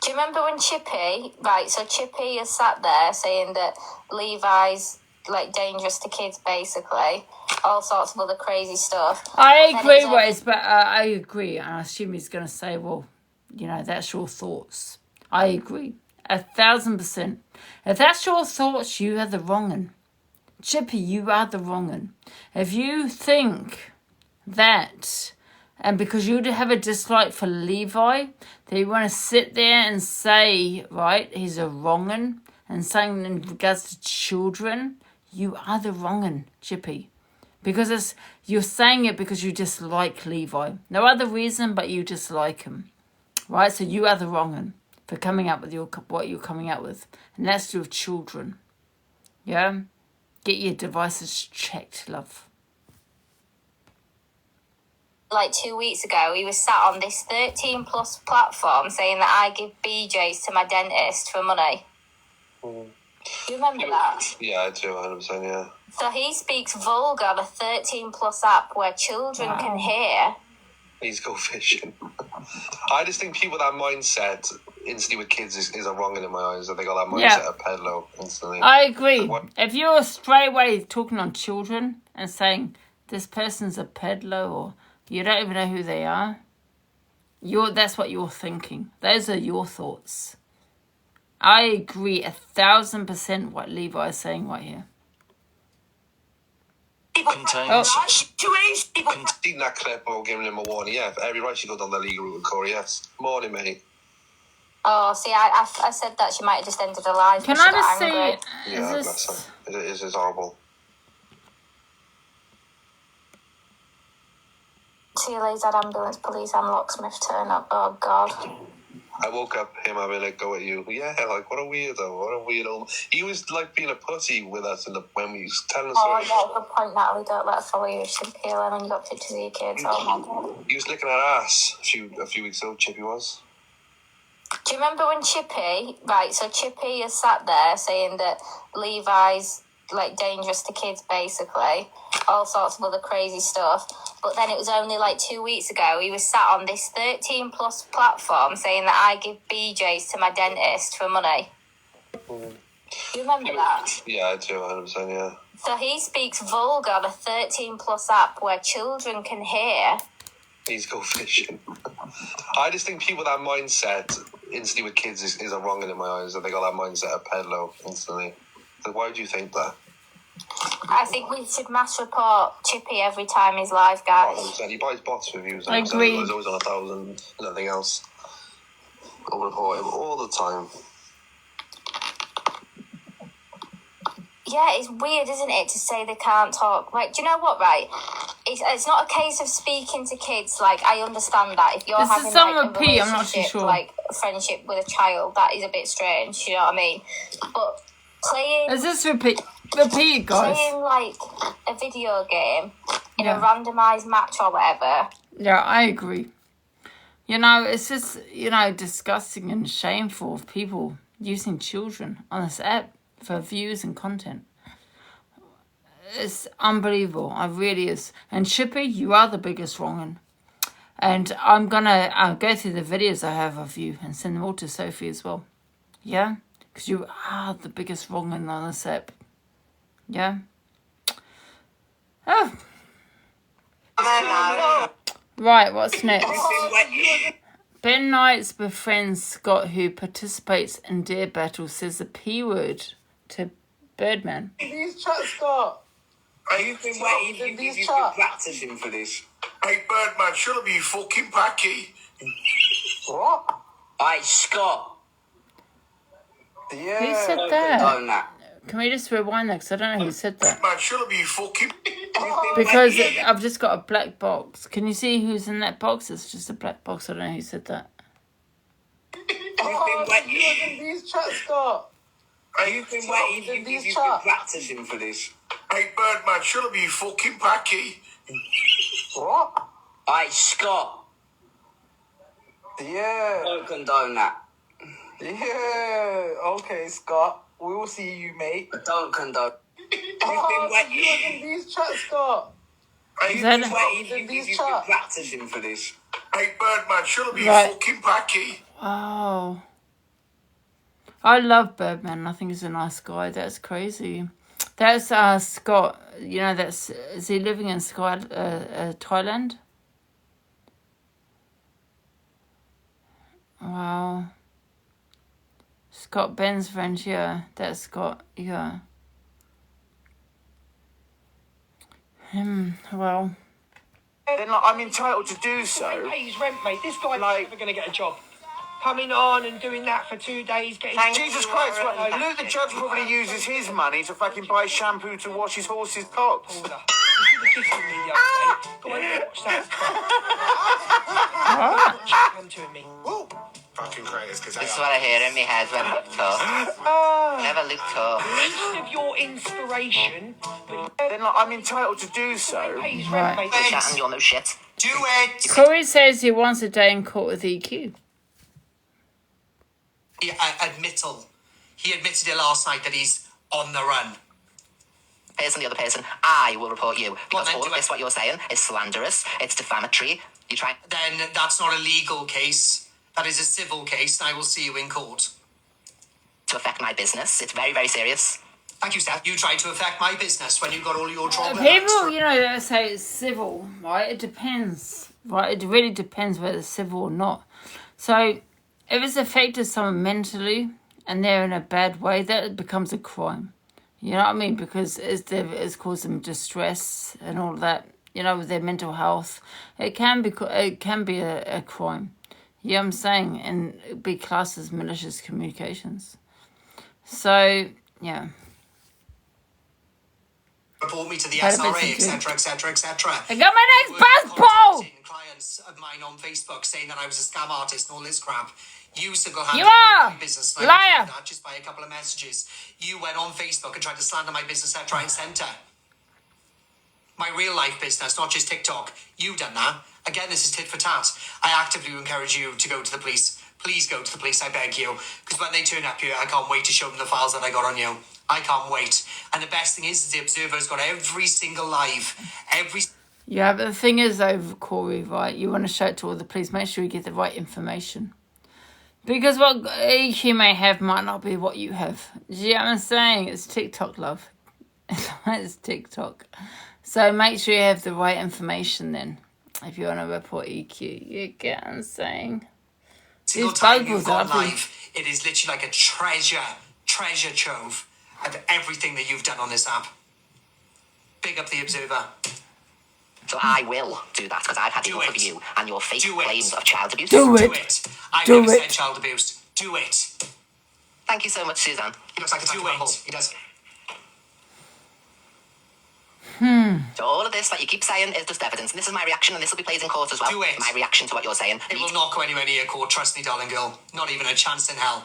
Do you remember when Chippy... Right, so Chippy has sat there saying that Levi's, like, dangerous to kids, basically. All sorts of other crazy stuff. I agree, but I agree. And I assume he's going to say, well, you know, that's your thoughts. I agree. 1,000%. If that's your thoughts, you are the wrong one. Chippy, you are the wrong one. If you think that, and because you have a dislike for Levi, that you want to sit there and say, right, he's a wrong one, and saying in regards to children, you are the wrong one, Chippy. Because you're saying it because you dislike Levi. No other reason, but you dislike him. Right, so you are the wrong one for coming up with what you're coming up with. And that's to do with children. Yeah? Get your devices checked, love. Like 2 weeks ago, he was sat on this 13 plus platform saying that I give BJs to my dentist for money. Do you remember that? Yeah, I do, 100%, yeah. So he speaks vulgar on a 13 plus app where children can hear. He's go fishing. I just think people with that mindset instantly with kids is a wrong in my eyes. That they got that mindset of pedo instantly. I agree. If you're straight away talking on children and saying this person's a peddler or you don't even know who they are, that's what you're thinking. Those are your thoughts. I agree 1,000% what Levi is saying right here. Contains. Seen that clip or giving him a warning. Yeah, every right she go down the legal route with Corey. Yes. Morning, mate. Oh, see, I said that she might have just ended her life. Can I just say, yeah, bless her. It is horrible. TLA's had ambulance, police and locksmith turn up. Oh, God. I woke up, him having a go at you. Yeah, like, what a weirdo, what a weirdo. He was, like, being a pussy with us when we was telling us. Oh, yeah, good point, Natalie. Don't let us follow you. She's PLM and you got pictures of your kids. Oh, my God. He was licking her ass a few weeks ago, Chippy was. Do you remember when Chippy... Right, so Chippy has sat there saying that Levi's, like, dangerous to kids, basically. All sorts of other crazy stuff. But then it was only like 2 weeks ago, he was sat on this 13 plus platform saying that I give BJs to my dentist for money. Do you remember that? Yeah, I do, 100%, yeah. So he speaks vulgar on a 13 plus app where children can hear. He's go fishing. I just think people with that mindset instantly with kids is a wrong in my eyes. That they got that mindset of pedo instantly. So why do you think that? I think we should mass report Chippy every time he's live, guys. He buys bots with views. I agree. He's always on 1,000, nothing else. I'll report him all the time. Yeah, it's weird, isn't it, to say they can't talk. Like, do you know what, right? It's not a case of speaking to kids. Like, I understand that. If you're having, like, a relationship, I'm not too sure. like, a friendship with a child, that is a bit strange, you know what I mean? But playing... Is this repeat, guys? Playing, like, a video game in a randomised match or whatever. Yeah, I agree. You know, it's just, you know, disgusting and shameful of people using children on this app for views and content. It's unbelievable. It really is. And Chippy, you are the biggest wrong one. And I'm going to go through the videos I have of you and send them all to Sophie as well. Yeah? Because you are the biggest wrong one on this app. Yeah? Oh. Right, what's next? Ben Knights befriends Scott, who participates in Dare Battle, says the P word to Birdman. These chats, Scott. You've been waiting, you've been practicing for this. Hey, Birdman, shut up, you fucking packy. What? Hey, Scott. Yeah. Who said that? Can we just rewind that? Because I don't know who said that. Man, shut up, you fucking... Because I've just got a black box. Can you see who's in that box? It's just a black box. I don't know who said that. These chats, Scott. You've been waiting, you've been practicing for this. Hey, Birdman, shut up, you fucking packy. What? Hey, Scott. Yeah. Don't condone that. Yeah. Okay, Scott. We will see you, mate. Don't condone. Oh, you was in these chats, Scott. Is that In these chats. Practicing for this. Hey, Birdman, shouldn't be Right. fucking packy. Oh. I love Birdman. I think he's a nice guy. That's crazy. That's Scott. You know, is he living in Thailand? Wow. Scott Ben's friend, yeah. That's Scott, yeah. Well. Then, like, I'm entitled to do so. He pays rent, mate. This guy's never going to get a job. Coming on and doing that for 2 days, getting... Jesus Christ, right, Luke the Judge probably uses his money to fucking buy shampoo to wash his horse's cocks. You were kissing me the other day. Go on, watch that. Come to me. Fucking greatest, because This is what I hear in my head when Luke talks. Never Luke talks. Least of your inspiration, but then, like, I'm entitled to do so. Pays rent, mate. You're chatting, you're no shit. Do it! Corey says he wants a day in court with EQ. Admittal. He admitted it last night that he's on the run. Person, the other person, I will report you. Because then all do of this, what you're saying, is slanderous, it's defamatory. You try... Then that's not a legal case. That is a civil case, and I will see you in court. to affect my business. It's very, very serious. Thank you, Seth. You tried to affect my business when you got all your trauma. People, you know, they say it's civil, right? It depends, right? It really depends whether it's civil or not. So, if it's affected someone mentally and they're in a bad way, that becomes a crime. You know what I mean? Because it's caused them distress and all of that. You know, with their mental health, it can be a crime. You know what I'm saying? And it'd be classed as malicious communications. So, yeah. Report me to the SRA, etc., etc., etc. I got my next passport! Clients of mine on Facebook saying that I was a scam artist and all this crap. You You are! my business. And Liar! that just by a couple of messages. You went on Facebook and tried to slander my business left, right, and centre. My real life business, not just TikTok. You done that. Again, this is tit for tat. I actively encourage you to go to the police. Please go to the police, I beg you. Because when they turn up here, I can't wait to show them the files that I got on you. I can't wait. And the best thing is the Observer's got every single live. Yeah, but the thing is, though, Corey, right, you want to show it to all the police. Make sure you get the right information. Because what he may have might not be what you have. Do you know what I'm saying? It's TikTok, love. It's TikTok. So make sure you have the right information then. If you want to report EQ. You get what I'm saying? Single time you've gone live, it is literally like a treasure trove of everything that you've done on this app. Big up the Observer. So I will do that because I've had enough of you and your fake claims of child abuse. Do it. I've Do never it. said child abuse. Do it. Thank you so much, Suzanne. He looks like a type of He does. So all of this that you keep saying is just evidence, and this is my reaction, and this will be played in court as well. Do it. My reaction to what you're saying. It will not go anywhere near court, trust me, darling girl. Not even a chance in hell.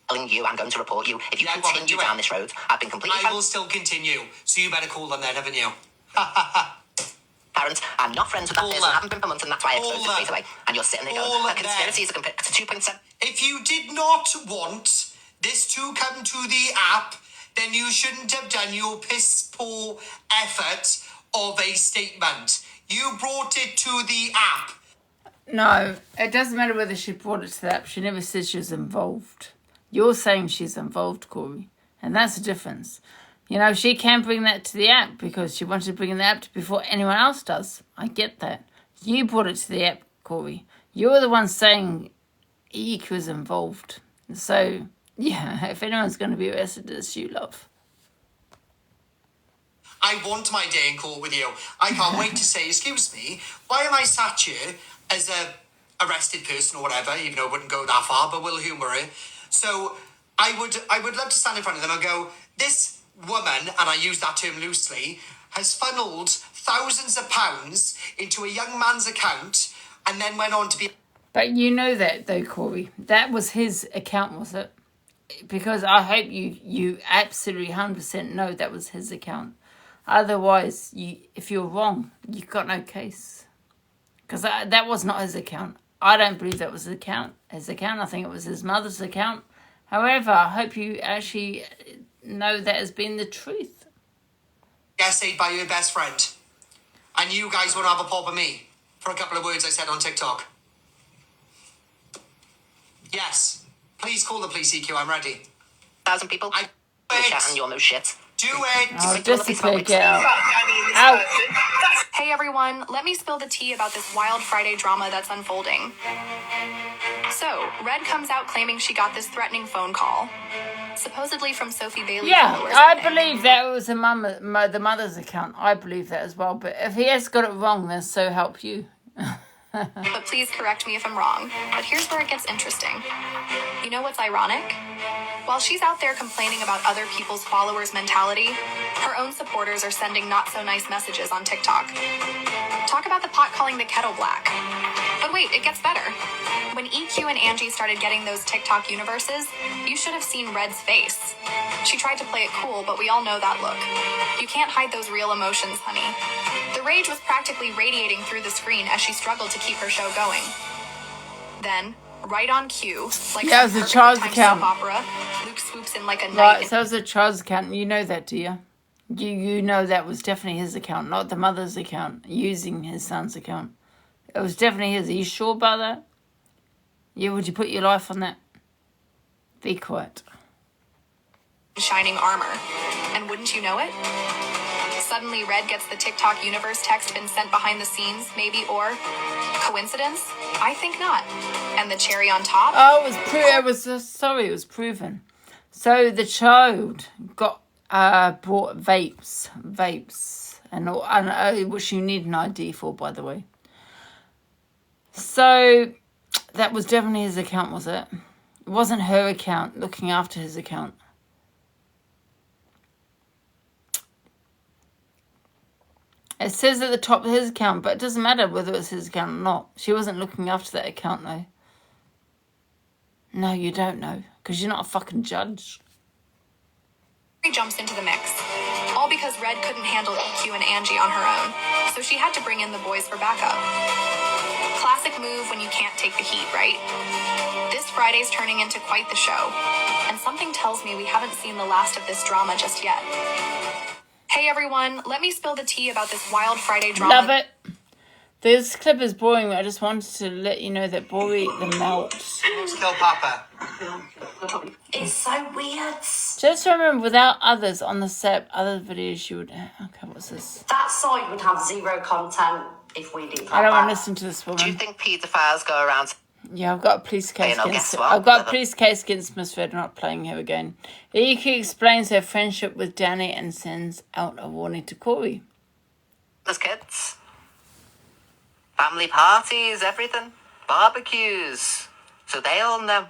Telling you, I'm going to report you. If you Yeah, go on, continue do it. down this road, I've been completely I will still continue, so you better call them then, haven't you? transparent. I'm not friends with that person. that. I haven't been for months, and that's why I exposed it straight away. And you're sitting there All going, a that conspiracy is a 2.7. If you did not want this to come to the app, then you shouldn't have done your piss poor effort of a statement. You brought it to the app. No, it doesn't matter whether she brought it to the app. She never said she was involved. You're saying she's involved, Corey. And that's the difference. You know, she can bring that to the app because she wanted to bring the app before anyone else does. I get that. You brought it to the app, Corey. You're the one saying EQ is involved. So, yeah, if anyone's going to be arrested, it's you, love. I want my day in court with you. I can't wait to say, excuse me, why am I sat here as a arrested person or whatever, even though it wouldn't go that far, but we'll humour it. So I would love to stand in front of them and go, this woman, and I use that term loosely, has funneled thousands of pounds into a young man's account and then went on to be... But you know that, though, Corey. That was his account, was it? Because I hope you absolutely 100% know that was his account. Otherwise, if you're wrong, you've got no case. Because that was not his account. I don't believe that was his account. I think it was his mother's account. However, I hope you actually know that has been the truth. Essayed by your best friend. And you guys won't have a pop with me for a couple of words I said on TikTok. Yes. Please call the police, EQ. I'm ready. 1,000 people. I and you're no shit. Do it. Oh, disappear, get out. Out. Hey everyone, let me spill the tea about this wild Friday drama that's unfolding. So, Red comes out claiming she got this threatening phone call. Supposedly from Sophie Bailey. Yeah, followers, I think. believe that it was the mother's account. I believe that as well. But if he has got it wrong, then so help you. But please correct me if I'm wrong. But here's where it gets interesting. You know what's ironic? While she's out there complaining about other people's followers' mentality, her own supporters are sending not so nice messages on TikTok. Talk about the pot calling the kettle black. But wait, it gets better. When EQ and Angie started getting those TikTok universes, you should have seen Red's face. She tried to play it cool, but we all know that look. You can't hide those real emotions, honey. The rage was practically radiating through the screen as she struggled to keep her show going. Then, right on cue, like Yeah, it was some a child's perfect account. soap opera, Luke swoops in like a knight. Right, so it was a child's account. You know that, do you? You know that was definitely his account, not the mother's account, using his son's account. It was definitely his. Are you sure about that? Yeah, would you put your life on that? Be quiet. Shining armor. And wouldn't you know it? Suddenly Red gets the TikTok universe text been sent behind the scenes, maybe, or coincidence? I think not. And the cherry on top? Oh, it was proven. So the child got bought vapes, and which you need an ID for, by the way. So that was definitely his account, was it? It wasn't her account looking after his account. It says at the top of his account, but it doesn't matter whether it's his account or not. She wasn't looking after that account, though. No, you don't know, because you're not a fucking judge. Jumps into the mix. All because Red couldn't handle EQ and Angie on her own, so she had to bring in the boys for backup. Classic move when you can't take the heat, right? This Friday's turning into quite the show, and something tells me we haven't seen the last of this drama just yet. Hey everyone, let me spill the tea about this wild Friday drama. Love it. This clip is boring. I just wanted to let you know that Bobby the Melt. Kill Papa. It's so weird. Just remember, without others on the set, other videos you would. Okay, what's this? That site would have zero content if we didn't. I don't want to listen to this woman. Do you think paedophiles go around? Yeah, I've got a police case Hey, no, against. guess what? I've got a police case against Miss Red. I'm not playing her again. EQ explains her friendship with Danny and sends out a warning to Corey. There's kids. Family parties, everything. Barbecues. So they all know.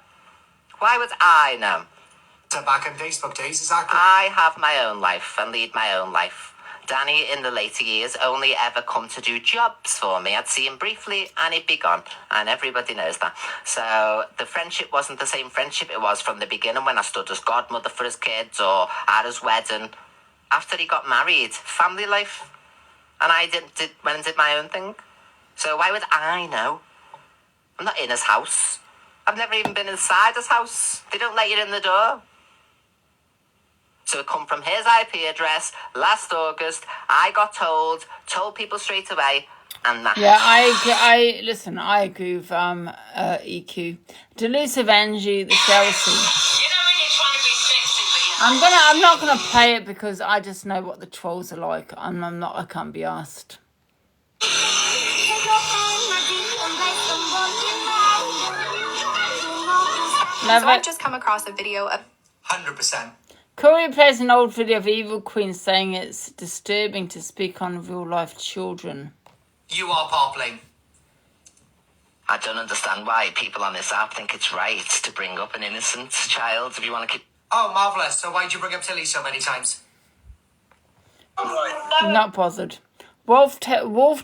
Why would I know? So back in Facebook days, exactly. I have my own life and lead my own life. Danny, in the later years, only ever come to do jobs for me. I'd see him briefly and he'd be gone. And everybody knows that. So the friendship wasn't the same friendship it was from the beginning when I stood as godmother for his kids or at his wedding. After he got married, family life. And I went and did my own thing. So why would I know? I'm not in his house. I've never even been inside his house. They don't let you in the door. So it come from his IP address last August. I got told people straight away, and that. Yeah, I listen. I agree with EQ. Delusive Angie, the Chelsea. I'm not gonna play it because I just know what the trolls are like. I can't be asked. So I've just come across a video of 100%. Corey plays an old video of Evil Queen saying it's disturbing to speak on real life children. You are poppling. I don't understand why people on this app think it's right to bring up an innocent child if you want to keep. Oh, marvellous. So why'd you bring up Tilly so many times? Not bothered. Wolf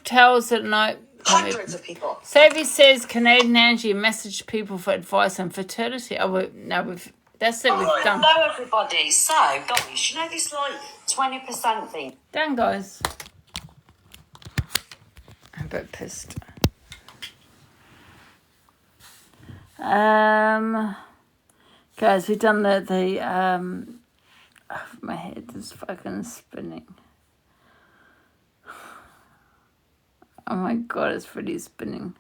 tells at night. Hundreds of people. Sophie says Canadian Angie messaged people for advice on fertility. That's it. We've done. Hello, everybody. So, guys, you know this like 20% thing? Done, guys. I'm a bit pissed. Guys, we've done the my head is fucking spinning. Oh my god, it's really spinning.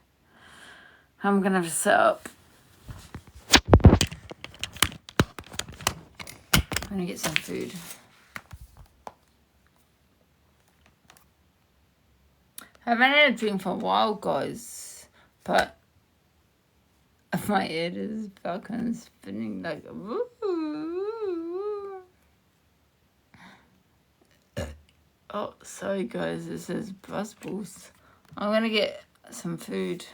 I'm gonna have to set up. I'm gonna get some food. I haven't had a drink for a while, guys, but my head is fucking spinning like woo. Oh, sorry guys, this is buzzballs. I'm gonna get some food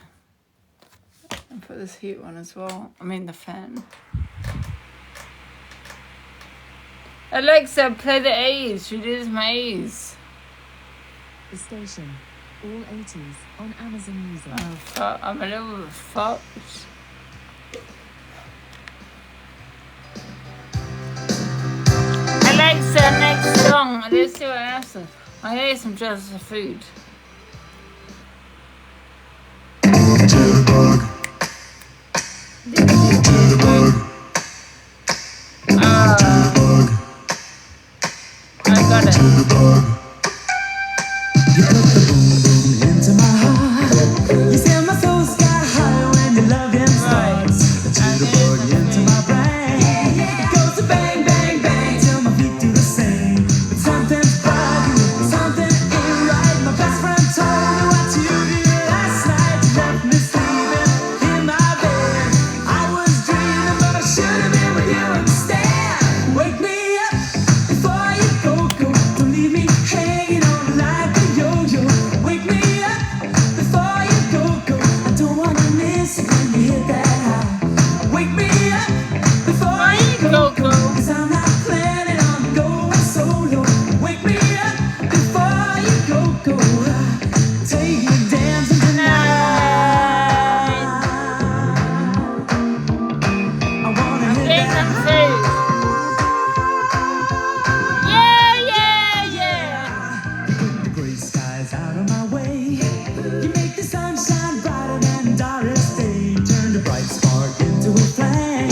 and put this heat on as well. I mean the fan. Alexa, play the A's. Reduce my A's. The station. All 80s on Amazon Music. Oh, fuck. I'm a little fucked. Alexa, next song. Let's see what else. I need some just for food. I got it. You put the boom boom into my heart. You set my soul sky high when your loving starts. The jitterbug into my brain. It goes to bang bang bang till my feet do the same. But something's bugging, something ain't right. My best friend told me what you did last night. You left me sleeping in my bed. I was dreaming, but I should have been with you instead. Wake me up before you go. Don't leave me hanging on like a yo-yo. Wake me up before you go. I don't wanna miss it when you hit that high. Wake me up before you go. 'Cause I'm not planning on going solo. Wake me up before you go. Take me dancing tonight. I wanna hit that high. The gray skies out of my way. You make the sunshine brighter than Doris Day. Turn the bright spark into a flame.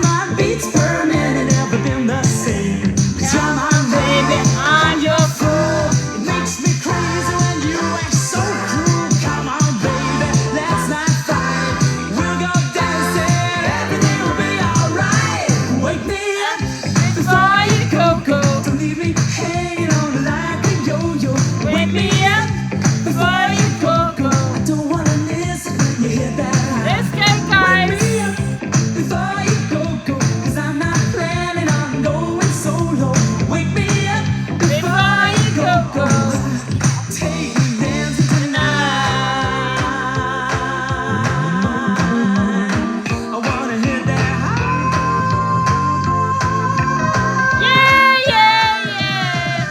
My beats per minute never been the same. 'Cause you're my baby, I'm your fool. It makes me crazy when you act so cruel. Come on, baby, let's not fight. We'll go dancing, everything will be alright. Wake me up before you go. Don't leave me hanging on like a yo-yo. Wake me up before you go. I don't wanna miss it when you hit that high. Let's go, guys. Wake me up before you go. 'Cause I'm not planning on going solo. Wake me up before you go. Take me dancing tonight. I wanna hit that high. Yeah, yeah, yeah.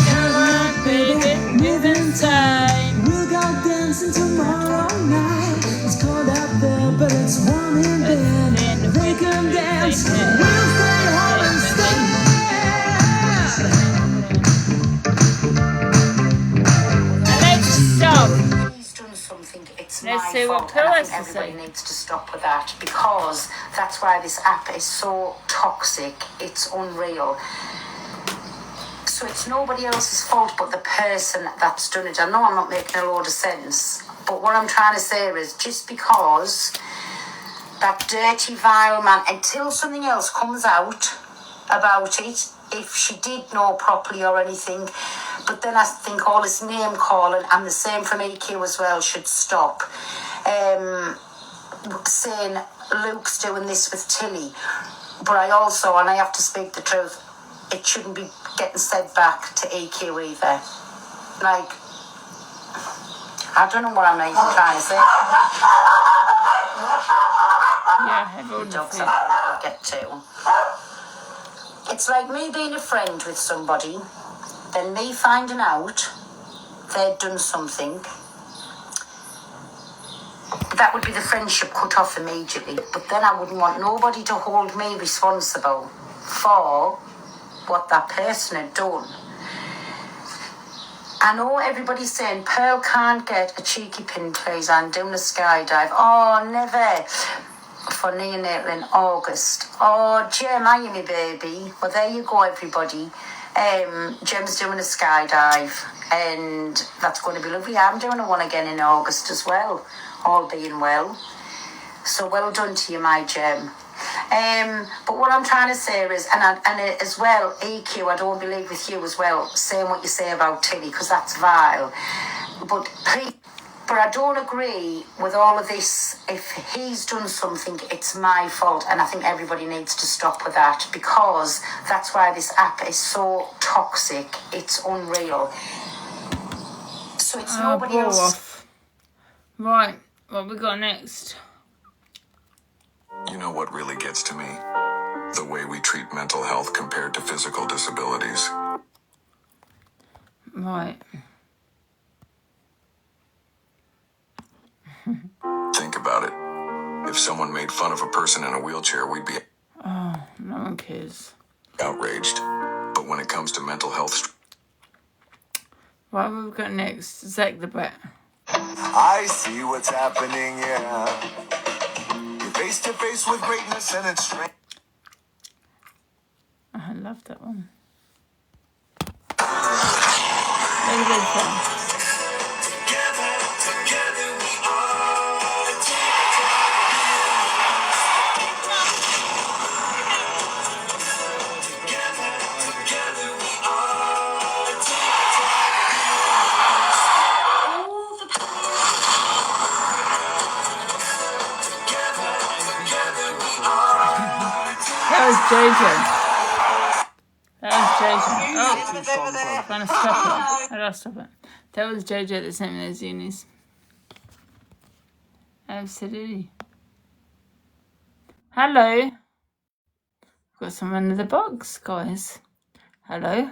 Come on, baby, moving time. We'll go dancing tomorrow night. It's cold out there, but it's warm in bed. They can dance. We'll stay home and stay. Alexa, stop. He's done something. It's Let's my see what fault, Phil and I has think to everybody say. needs to stop with that, because that's why this app is so toxic. It's unreal. So it's nobody else's fault but the person that's done it. I know I'm not making a load of sense, but what I'm trying to say is, just because that dirty, vile man, until something else comes out about it, if she did know properly or anything, but then I think all this name calling, and the same from EQ as well, should stop. Saying Luke's doing this with Tilly, but I also, and I have to speak the truth, it shouldn't be getting said back to EQ either. Like, I don't know what I'm even trying to say. Yeah, have all the Dogs food. I'll get to. It's like me being a friend with somebody, then me finding out they'd done something, that would be the friendship cut off immediately. But then I wouldn't want nobody to hold me responsible for what that person had done. I know everybody's saying Pearl can't get a cheeky pin, please, and doing a skydive. Oh, never. For neonatal in August. Oh, Jem, are you me baby? Well, there you go, everybody. Jem's doing a skydive, and that's going to be lovely. I'm doing one again in August as well, all being well. So well done to you, my Jem. But what I'm trying to say is, and as well, EQ, I don't believe with you as well, saying what you say about Tilly, because that's vile. But I don't agree with all of this. If he's done something, it's my fault, and I think everybody needs to stop with that, because that's why this app is so toxic. It's unreal. So it's nobody else. Off. Right, what we got next? You know what really gets to me? The way we treat mental health compared to physical disabilities. Right. Think about it. If someone made fun of a person in a wheelchair, we'd be Oh, no one cares. outraged. But when it comes to mental health... What have we got next? Zach the Bat. I see what's happening, yeah. You're face to face with greatness and it's strange. I love that one. Look at this one. That was JJ. That was JJ. Oh, I'm trying to stop it. How do I stop it? That was JJ that sent me those unis. Absolutely. Hello. Got someone in the box, guys. Hello.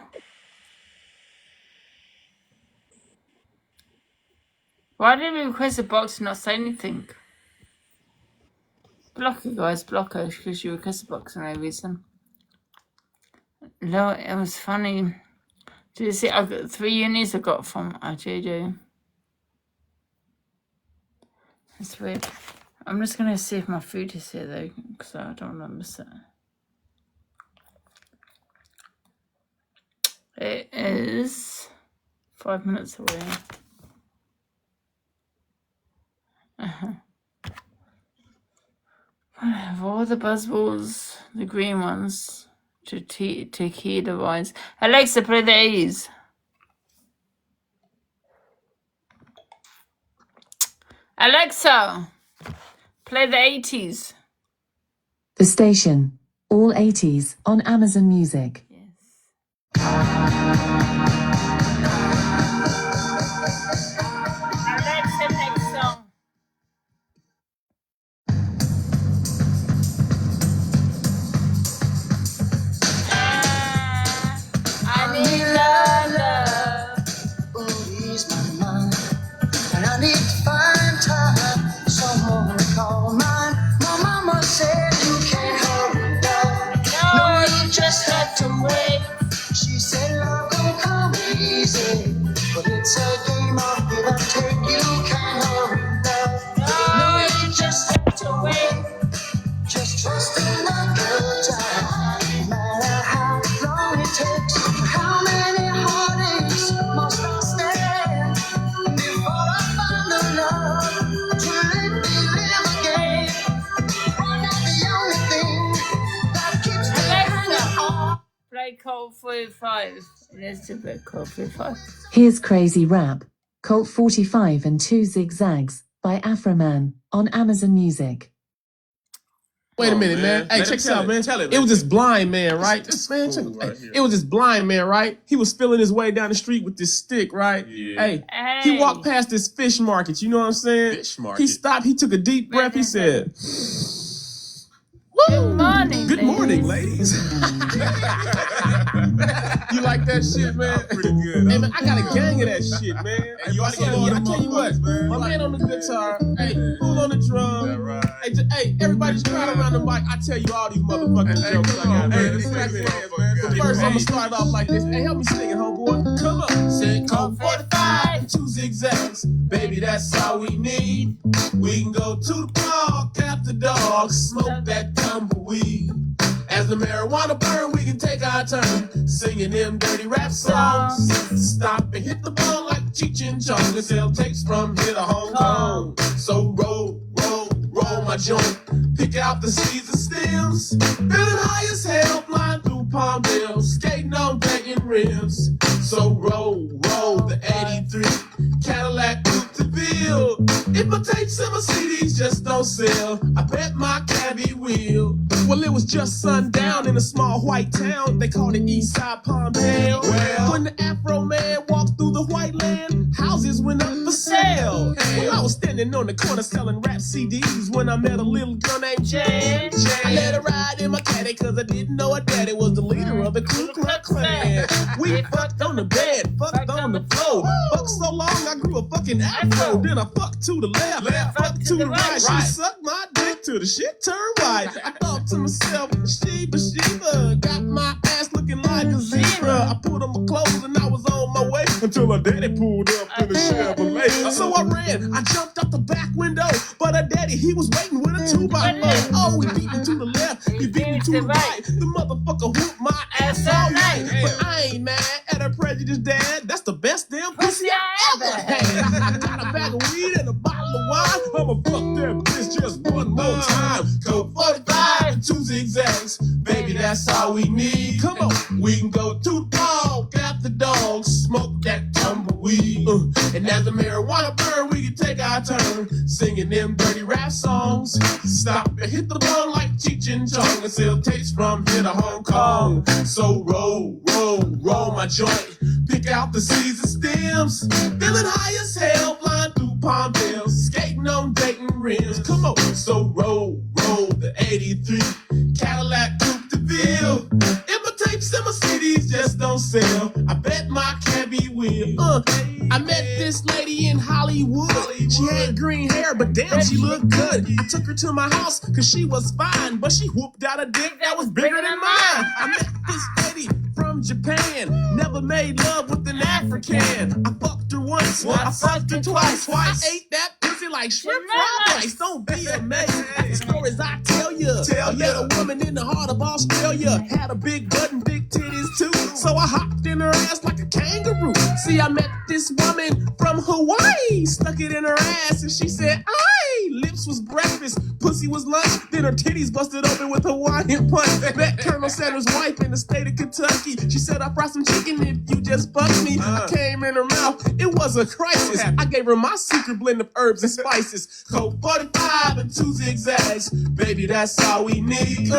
Why did we request a box and not say anything? Block her, guys, block her, because you requested a box for no reason. No, it was funny. Did you see? I got 3 unis I got from JJ. That's weird. I'm just gonna see if my food is here though, because I don't want to miss it. It is 5 minutes away. I have all the buzzballs, the green ones, tequila wines. Alexa, play the 80s. Alexa, play the 80s. The station, all 80s on Amazon Music. Alexa, next song. I need love. Oh, ease my mind. And I need to find time. Someone to call mine. My mama said you can't hurry love. No, you just have to wait. She said love don't come easy. But it's a game of give and take. You can't hurry love. No, you just have to wait. Just trust in the good time. No matter how long it takes. How many heartaches must I stand before I find the love to let me live again? Why not the only thing that keeps me hanging on? Play Colt 45. Let's do a Colt 45. Here's Crazy Rap, Colt 45 and 2 Zigzags by Afroman on Amazon Music. Wait a minute, man. Hey, check this out, man. It was this blind man, right? It was this blind man, right? He was feeling his way down the street with this stick, right? Yeah. Hey, he walked past this fish market. You know what I'm saying? Fish market. He stopped. He took a deep breath. He said, "Woo! Good morning. Good morning, ladies. You like that shit, man? Pretty good. Hey, man, I got a gang of that shit, man. Hey, you I tell you what, my man on the guitar, hey, Fool on the drum. That right. Hey, everybody just crowd around the mic. I tell you all these motherfucking jokes I got, man. But first, I'm gonna start off like this. Hey, help me sing it, homeboy. Come on. Say Colt 45 and 2 zigzags. Baby, that's all we need. We can go to the park, cap the dogs, smoke that tumbleweed. As the marijuana burn, we can take our turn singing them dirty rap songs. Stop and hit the ball like Cheech and Chong and sell tapes from here to Hong Kong. So roll my joint, pick out the seeds and stems, feeling high as hell, flying through Palmdale, skating on begging rims. So roll the 83 Cadillac Coupe de Ville. If my tapes and my CDs just don't sell, I bet my cabbie will. Well, it was just sundown in a small white town. They called it Eastside Palmdale. Well, when the Afro man walked through the white land, houses went up for sale. Well, I was standing on the corner selling rap CDs when I met a little girl named Jan. I let her ride in my caddy cause I didn't know her daddy was the leader of the Ku Klux Klan. We fucked on the bed, fucked on the floor. Fucked so long I grew a fucking afro. Then I fucked to the left, fucked to the right. She sucked my dick till the shit turned white. I thought to myself, Sheba, got my ass looking like a zebra. I put on my clothes and I was on my way until her daddy pulled up in the Chevrolet. So I ran, I jumped out the back window, but her daddy, he was waiting with a 2x4. Oh, he beat me to the left, he beat me to the right. The motherfucker whooped my ass all night. But I ain't mad at her prejudiced dad. That's the best damn pussy I ever had. I got a bag of weed and a bottle of wine. I'ma fuck that bitch just one more time. Colt 45 and 2 zigzags. Baby, that's all we need. Come on, we can go to the park, got the dogs, smoke that tumbleweed. And as the marijuana burn, we can take our turn singing them dirty rap songs. Stop and hit the ball like Cheech and Chong and sell tapes from here to Hong Kong. So roll my joint, pick out the seeds and stems, feeling high as hell, flying through Palmdale, skating on Dayton rims. Come on, so roll the 83 Cadillac Coupe de Ville. If my tapes and my CDs just don't sell, I bet my cabbie will. I met this lady in Hollywood. She had green hair, but damn, she looked good. I took her to my house cause she was fine, but she whooped out a dick that was bigger than mine. I met this lady from Japan, never made love with an African. I fucked her once, I fucked her twice. I ate that pussy like shrimp fried rice. Don't be amazed at the stories I tell you. I met a woman in the heart of Australia, had a big butt and big titties too. So I hopped in her ass like a kangaroo. See, I met this woman from Hawaii, stuck it in her ass and she said, aye. Lips was breakfast, pussy was lunch, then her titties busted open with Hawaiian punch. Met Colonel Sanders' wife in the state of Kentucky. She said, I brought some chicken if you just fuck me. I came in her mouth, it was a crisis. I gave her my secret blend of herbs and spices. Colt 45 and 2 zigzags. Baby, that's all we need.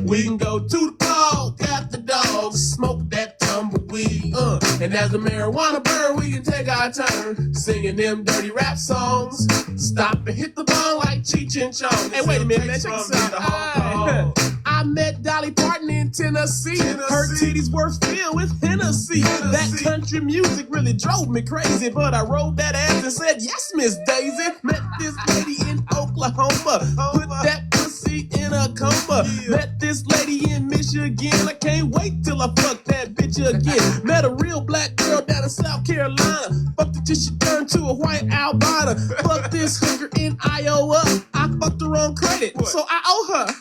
We can go to the park, got the dogs, smoke that tumbleweed. And as the marijuana burn, we can take our turn singing them dirty rap songs. Stop and hit the ball like Cheech and Chong. Hey, wait a minute, man, check this out. I met Dolly Parton in Tennessee. Her titties were filled with Hennessy. That country music really drove me crazy, but I rolled that ass and said, yes, Miss Daisy. Met this lady in Oklahoma, put that pussy in a coma. Met this lady in Michigan, I can't wait till I fuck that bitch again. Met a real black girl down in South Carolina, fucked her till she turned to a white albino. Fucked this hooker in Iowa, I fucked her on credit, so I owe her.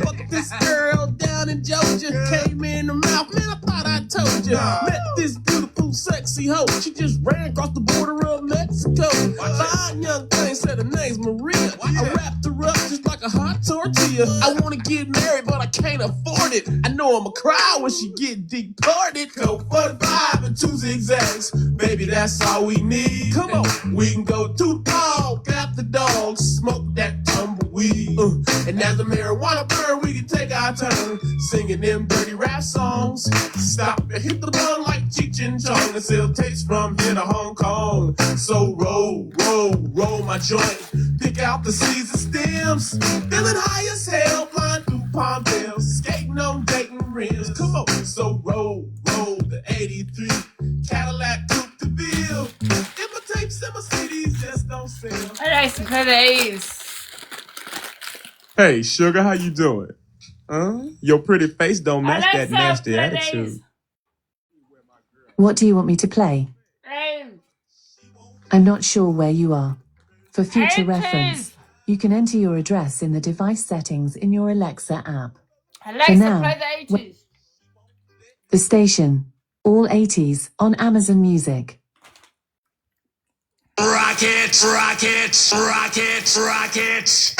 Fucked this girl down in Georgia, came in her mouth, man, I thought I told you. Met this beautiful, sexy hoe, she just ran across the border of Mexico. Fine young thing said her name's Maria. I wrapped her up just like a hot tortilla. I wanna get married, but I can't afford it. I know I'ma cry when she get deported. Colt 45 and 2 zigzags. Baby, that's all we need. Come on, we can go to the park, got the dogs, smoke that tumbleweed. And as the marijuana burn, we can take our turn singing them dirty rap songs. Stop and hit the ball like Cheech and Chong and sell tapes from here to Hong Kong. So roll my joint, pick out the seeds and stems, feeling high as hell, flying through Palm Come on. So roll the 83 Cadillac Coupe de Ville. Imitates in my cities, just don't sell. I like to play these. Hey, sugar, how you doing? Your pretty face don't match that nasty attitude. What do you want me to play? I'm not sure where you are. For future reference, you can enter your address in the device settings in your Alexa app. Alexa, now, play the 80s. The station, all 80s on Amazon Music. Rockets, rockets, rockets, rockets.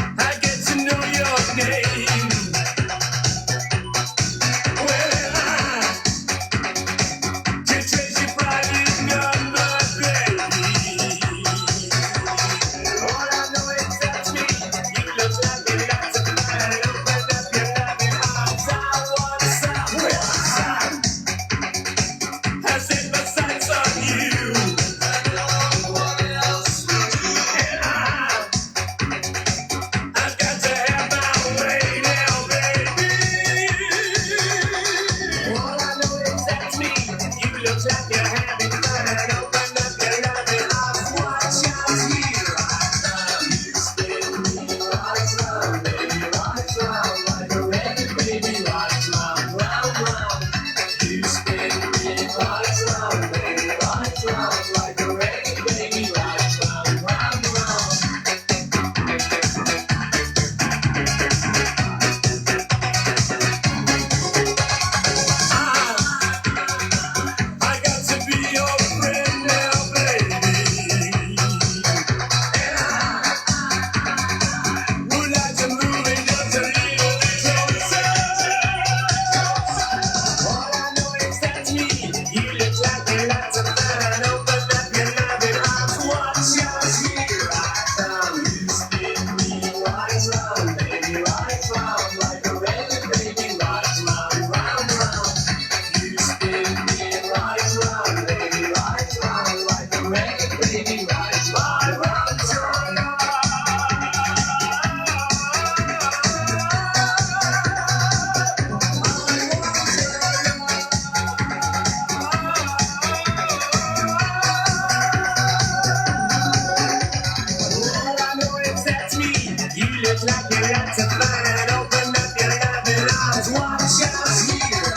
I get to know your name. Well, I can trace your private number, baby. All I know is that's me. You look like you got to find. Open up your loving arms. I want some. Well, I set my sights on you. I've got to have my way now, baby. All I know is that's me. You look like you're having fun. Open up your loving arms. Watch out here. You spin me right round, baby, right round. Like a record, baby, right round, round, round. You spin me right round, baby, right round. Like a record, baby, right round, round, round. I got to be your friend now, baby. And I would like to move in just a little bit closer. All I know is that's me. You look like you like to find. Open up your loving arms. Watch out here. You spin me right round, baby, right round. Like a record, baby, right round, round, round. You spin me right round, baby, right round. Like a record, baby, right round, round, round. All I know is that's me. You look like you like to find. Open up your loving arms. Watch out here.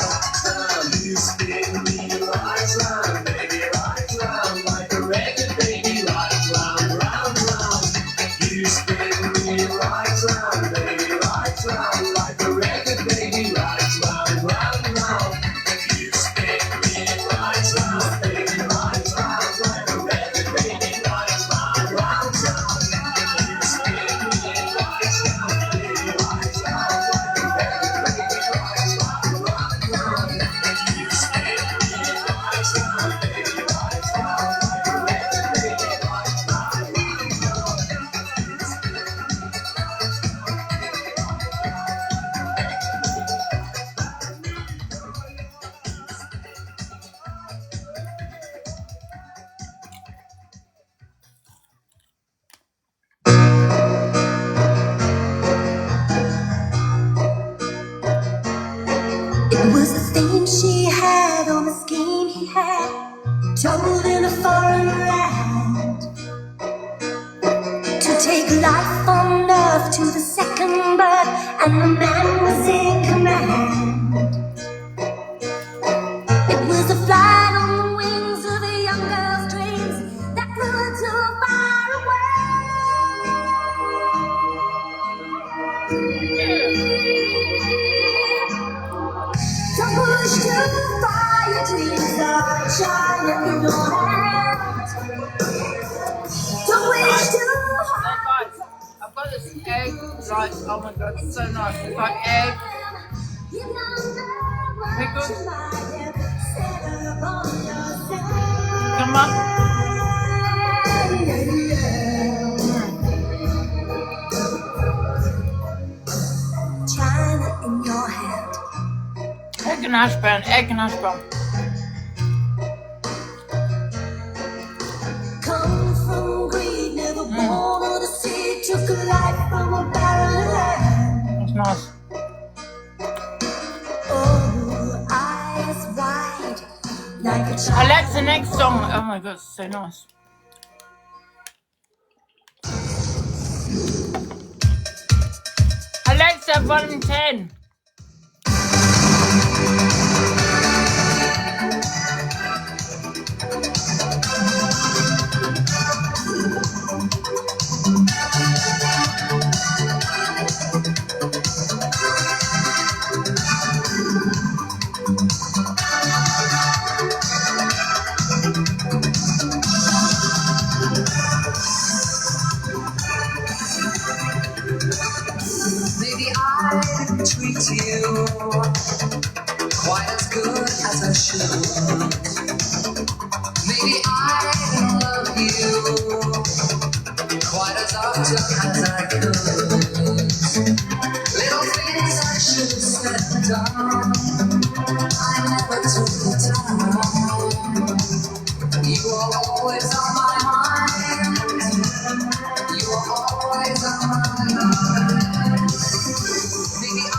You spin me right round, baby, right round. Like a record, baby, right round, round, round. You spin me right round, baby, right round. Like a record, baby, right round, round, round. You spin me right round, baby, right round. Like a record, baby, right round, round, round. You spin me right round, baby, right round. Like a record, baby, right round, round, round. You spin me right round, baby, right round. Like a record, baby, right round, round, round. It was the thing she had on the scheme he had, told in a foreign land, to take life on earth to the second birth, and the man was in command. It was a flight on the wings of a young girl's dreams that flew too far away. Don't push too far, your dreams are China in your hands. Don't wish too hard. I've got this egg, like, oh my god, it's so nice. It's like egg, pickles. Come on. China in your hands. and hash brown, egg and hash brown. Come from greed, never born of the sea, took a life from a barren land. That's nice. Oh, eyes wide, like a child. Alexa, next song. Oh my god, it's so nice. Alexa, volume 10. Maybe I didn't treat you quite as good as I should. Maybe I didn't love you quite as often as I could. Little things I should have said and done, I never took the time. You are always on my mind. You are always on my mind. Maybe I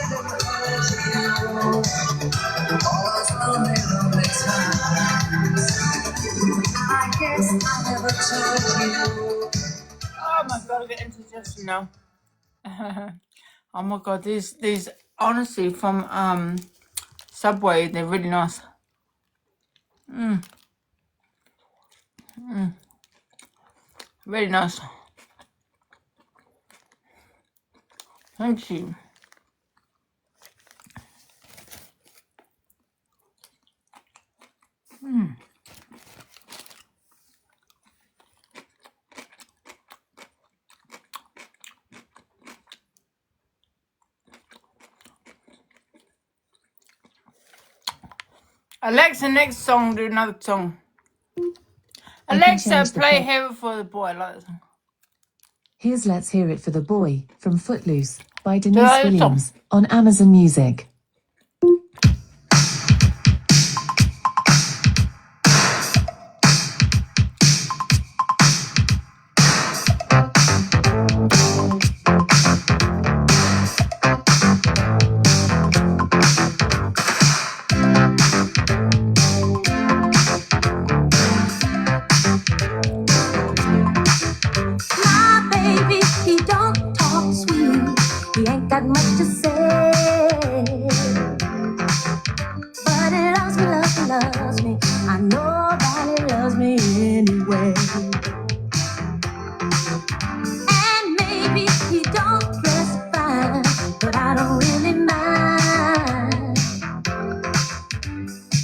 didn't hurt you all those lonely times. I guess I never told you. Oh my god, I get indigestion now. Oh my god, these honestly from Subway, they're really nice. Really nice. Thank you. Alexa, next song, do another song. Alexa, change the play play- Heaven for the Boy. I like that song. Here's Let's Hear It for the Boy from Footloose by I Denise like the song? Williams on Amazon Music. My baby, he don't talk sweet. He ain't got much to say. But he loves me. I know that he loves me anyway. And maybe he don't dress fine, but I don't really mind.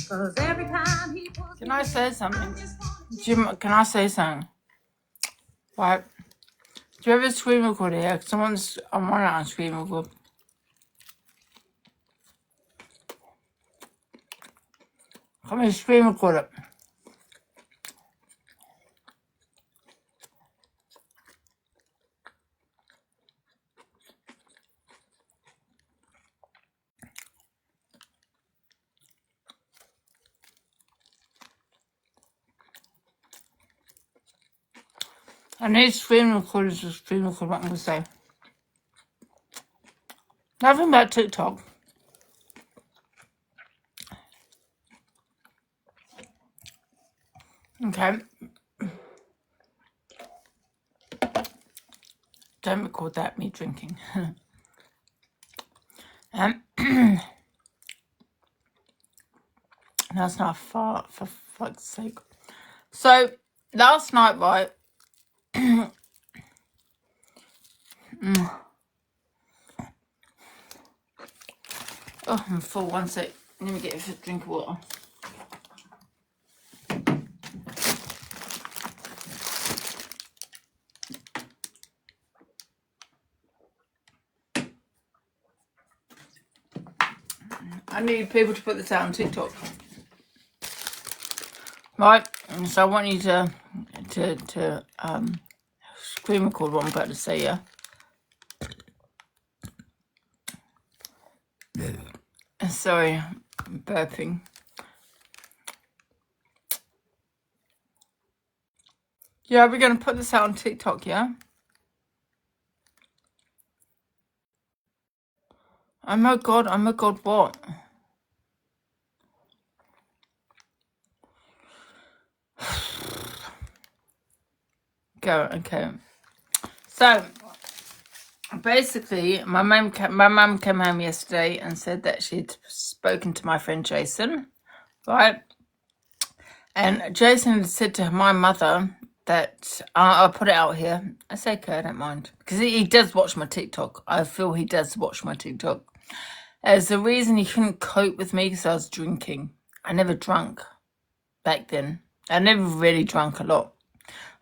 'Cause every time he pulls Can I say something? Jim, can I say something? Right. Do you have a screen recorder here? I'm running out of screen record. Come here, screen recorder. I need screen recorders to screen record what I'm going to say. Nothing about TikTok. Okay. Don't record that, me drinking. That's not far, for fuck's sake. So, last night, right? Oh, I'm full. One sec. Let me get a drink of water. I need people to put this out on TikTok. Right, so I want you to screen record what I'm about to say, yeah? Sorry, I'm burping. Yeah, we're going to put this out on TikTok, yeah? Oh my god, what? Go, okay. So, basically, my mum came home yesterday and said that she'd spoken to my friend Jason, right? And Jason had said to my mother that I'll put it out here. I say, okay, I don't mind. Because he does watch my TikTok. I feel he does watch my TikTok. As the reason he couldn't cope with me because I was drinking. I never drank back then. I never really drank a lot.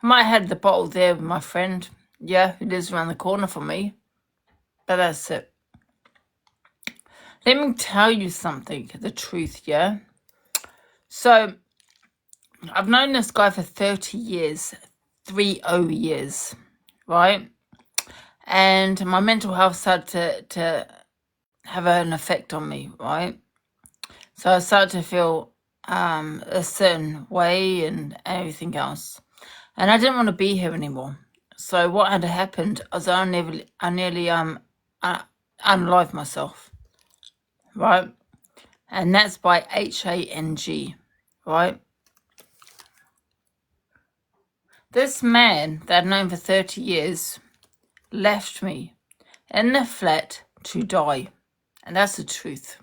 I might have had the bottle there with my friend. Yeah, who lives around the corner from me. But that's it. Let me tell you something. The truth, yeah? So, I've known this guy for 30 years. 30 years. Right? And my mental health started to have an effect on me, right? So I started to feel a certain way and everything else. And I didn't want to be here anymore. So what had happened was I nearly unalived myself, right? And that's by Hang, right? This man that I've known for 30 years left me in the flat to die. And that's the truth.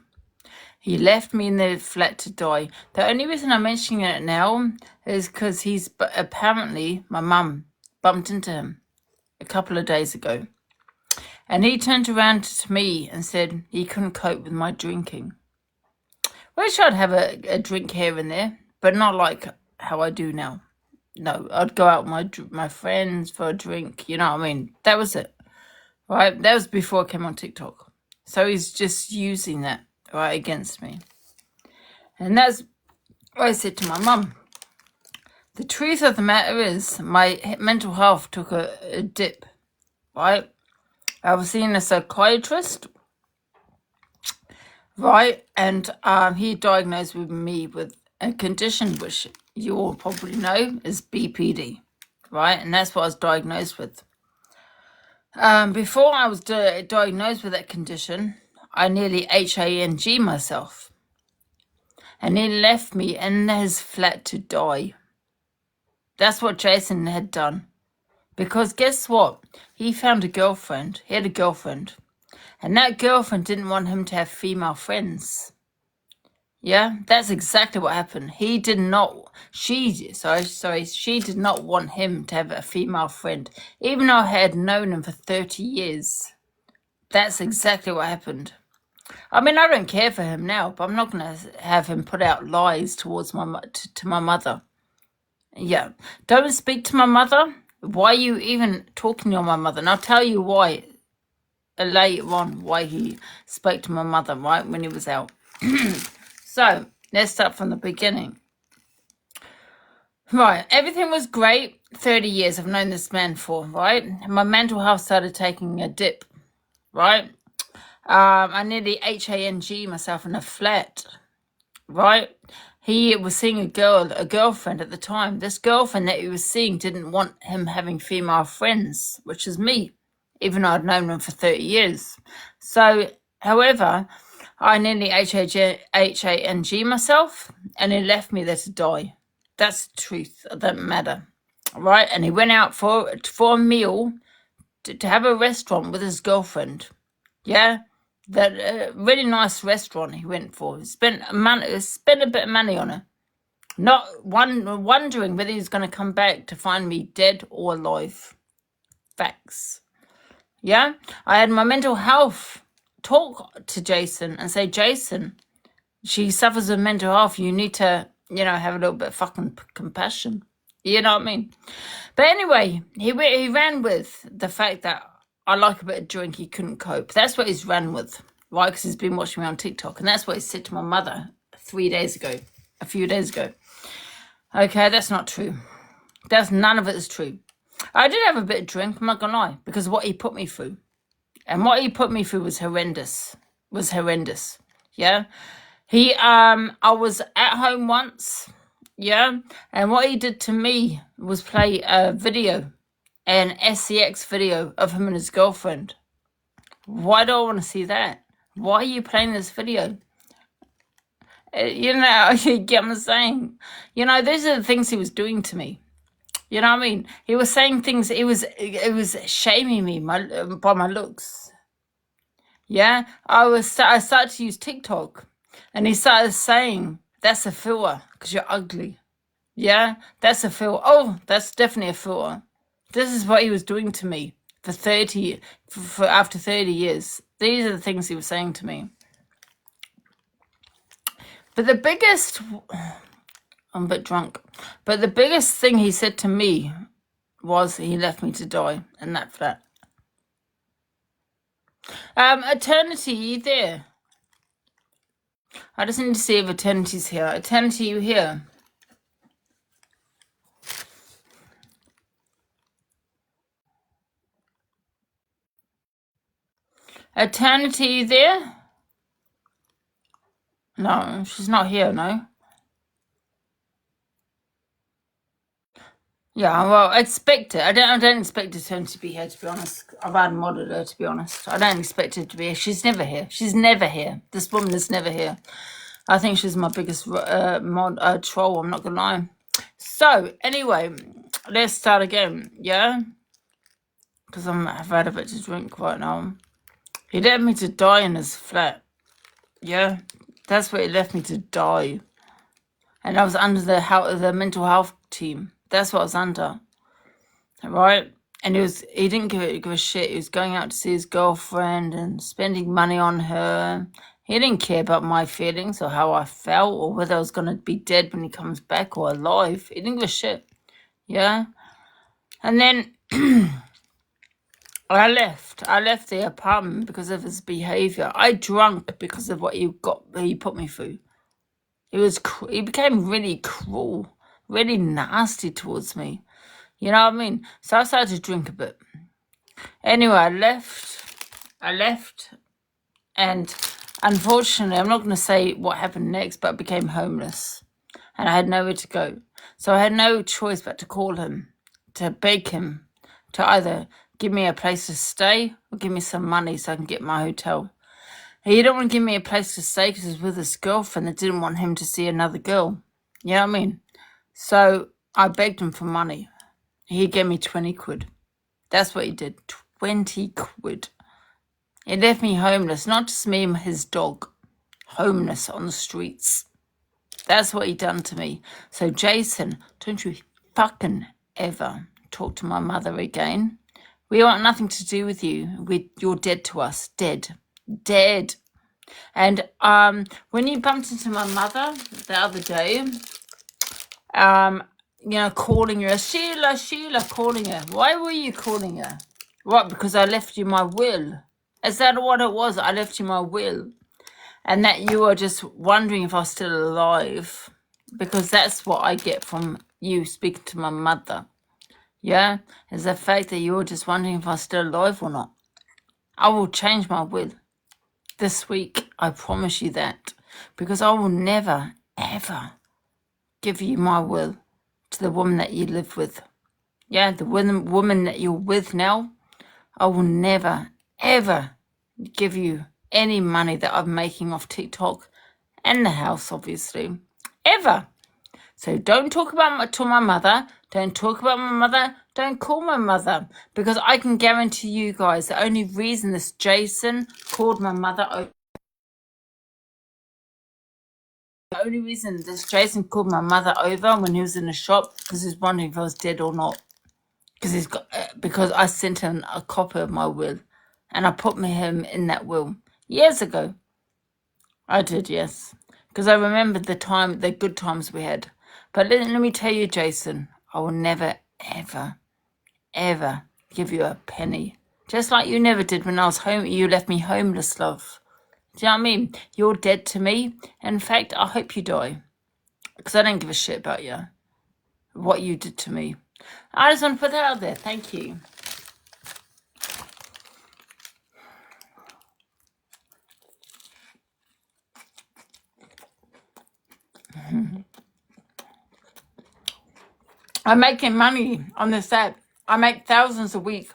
He left me in the flat to die. The only reason I'm mentioning it now is because apparently my mum bumped into him a couple of days ago. And he turned around to me and said he couldn't cope with my drinking. Wish I'd have a drink here and there, but not like how I do now. No, I'd go out with my friends for a drink. You know what I mean? That was it. Right? That was before I came on TikTok. So he's just using that, right, against me. And that's what I said to my mum. The truth of the matter is my mental health took a dip, right? I was seeing a psychiatrist, right? And he diagnosed me with a condition which you all probably know is BPD, right? And that's what I was diagnosed with. Before I was diagnosed with that condition, I nearly Hang myself. And he left me in his flat to die. That's what Jason had done. Because guess what? He found a girlfriend. He had a girlfriend. And that girlfriend didn't want him to have female friends. Yeah, that's exactly what happened. She did not want him to have a female friend. Even though I had known him for 30 years. That's exactly what happened. I mean, I don't care for him now, but I'm not going to have him put out lies towards to my mother. Yeah, don't speak to my mother. Why are you even talking to my mother? And I'll tell you why later on, why he spoke to my mother, right, when he was out. So, let's start from the beginning. Right, everything was great. 30 years I've known this man for, right? My mental health started taking a dip, right? I nearly Hang myself in a flat, right? He was seeing a girlfriend at the time. This girlfriend that he was seeing didn't want him having female friends, which is me, even though I'd known him for 30 years. So, however, I nearly Hang myself, and he left me there to die. That's the truth. It doesn't matter, right? And he went out for a meal to have a restaurant with his girlfriend. Yeah, that really nice restaurant he went for. He spent a bit of money on it. Not wondering whether he's going to come back to find me dead or alive. Facts. Yeah, I had my mental health talk to Jason and say, Jason, she suffers with mental health. You need to, have a little bit of fucking compassion. You know what I mean? But anyway, he ran with the fact that I like a bit of drink. He couldn't cope. That's what he's ran with, right? Because he's been watching me on TikTok. And that's what he said to my mother a few days ago. Okay, that's not true. None of it is true. I did have a bit of drink, I'm not going to lie, because of what he put me through. And what he put me through was horrendous. Yeah? I was at home once, yeah, and what he did to me was play a video, an SEX video of him and his girlfriend. Why do I want to see that? Why are you playing this video? You know, you get what I'm saying? You know, those are the things he was doing to me. You know what I mean? He was saying things, it was shaming me by my looks. Yeah? I started to use TikTok, and he started saying, that's a filter, because you're ugly. Yeah? That's a filter. Oh, that's definitely a filter. This is what he was doing to me for after 30 years. These are the things he was saying to me. But the biggest, I'm a bit drunk, but the biggest thing he said to me was he left me to die in that flat. Eternity, you there? I just need to see if Eternity's here. Eternity, you here? Eternity, you there? No, she's not here, no. Yeah, well, I expect it. I don't expect Eternity to be here, to be honest. I've unmodded her, to be honest. I don't expect her to be here. She's never here. She's never here. This woman is never here. I think she's my biggest troll, I'm not going to lie. So, anyway, let's start again, yeah? Because I've had a bit to drink right now. He left me to die in his flat. Yeah? That's where he left me to die. And I was under the mental health team. That's what I was under. Right? And he didn't give a shit. He was going out to see his girlfriend and spending money on her. He didn't care about my feelings or how I felt or whether I was going to be dead when he comes back or alive. He didn't give a shit. Yeah? And then I left. I left the apartment because of his behavior. I drank because of what he put me through. He became really cruel, really nasty towards me. You know what I mean? So I started to drink a bit. Anyway, I left, and unfortunately, I'm not going to say what happened next, but I became homeless, and I had nowhere to go. So I had no choice but to call him, to beg him to either give me a place to stay or give me some money so I can get my hotel. He didn't want to give me a place to stay because he was with his girlfriend that didn't want him to see another girl. You know what I mean? So I begged him for money. He gave me 20 quid. That's what he did. 20 quid. He left me homeless. Not just me and his dog. Homeless on the streets. That's what he done to me. So Jason, don't you fucking ever talk to my mother again. We want nothing to do with you. You're dead to us. Dead. And when you bumped into my mother the other day, you know, calling her Sheila, calling her. Why were you calling her? What? Because I left you my will. Is that what it was? I left you my will, and that you were just wondering if I was still alive, because that's what I get from you speaking to my mother. Yeah, is the fact that you were just wondering if I was still alive or not. I will change my will this week. I promise you that, because I will never, ever give you my will to the woman that you live with. Yeah, the woman that you're with now, I will never, ever give you any money that I'm making off TikTok and the house, obviously. Ever. So don't talk about to my mother. Don't talk about my mother. Don't call my mother. Because I can guarantee you guys, the only reason this Jason called my mother over, when he was in the shop, because he was wondering if I was dead or not. Because I sent him a copy of my will, and I put him in that will years ago. I did, yes, because I remembered the good times we had. But let me tell you, Jason, I will never, ever, ever give you a penny. Just like you never did when I was home. You left me homeless, love. Do you know what I mean? You're dead to me. In fact, I hope you die, because I don't give a shit about you, what you did to me. I just want to put that out there. Thank you. I'm making money on this app. I make thousands a week.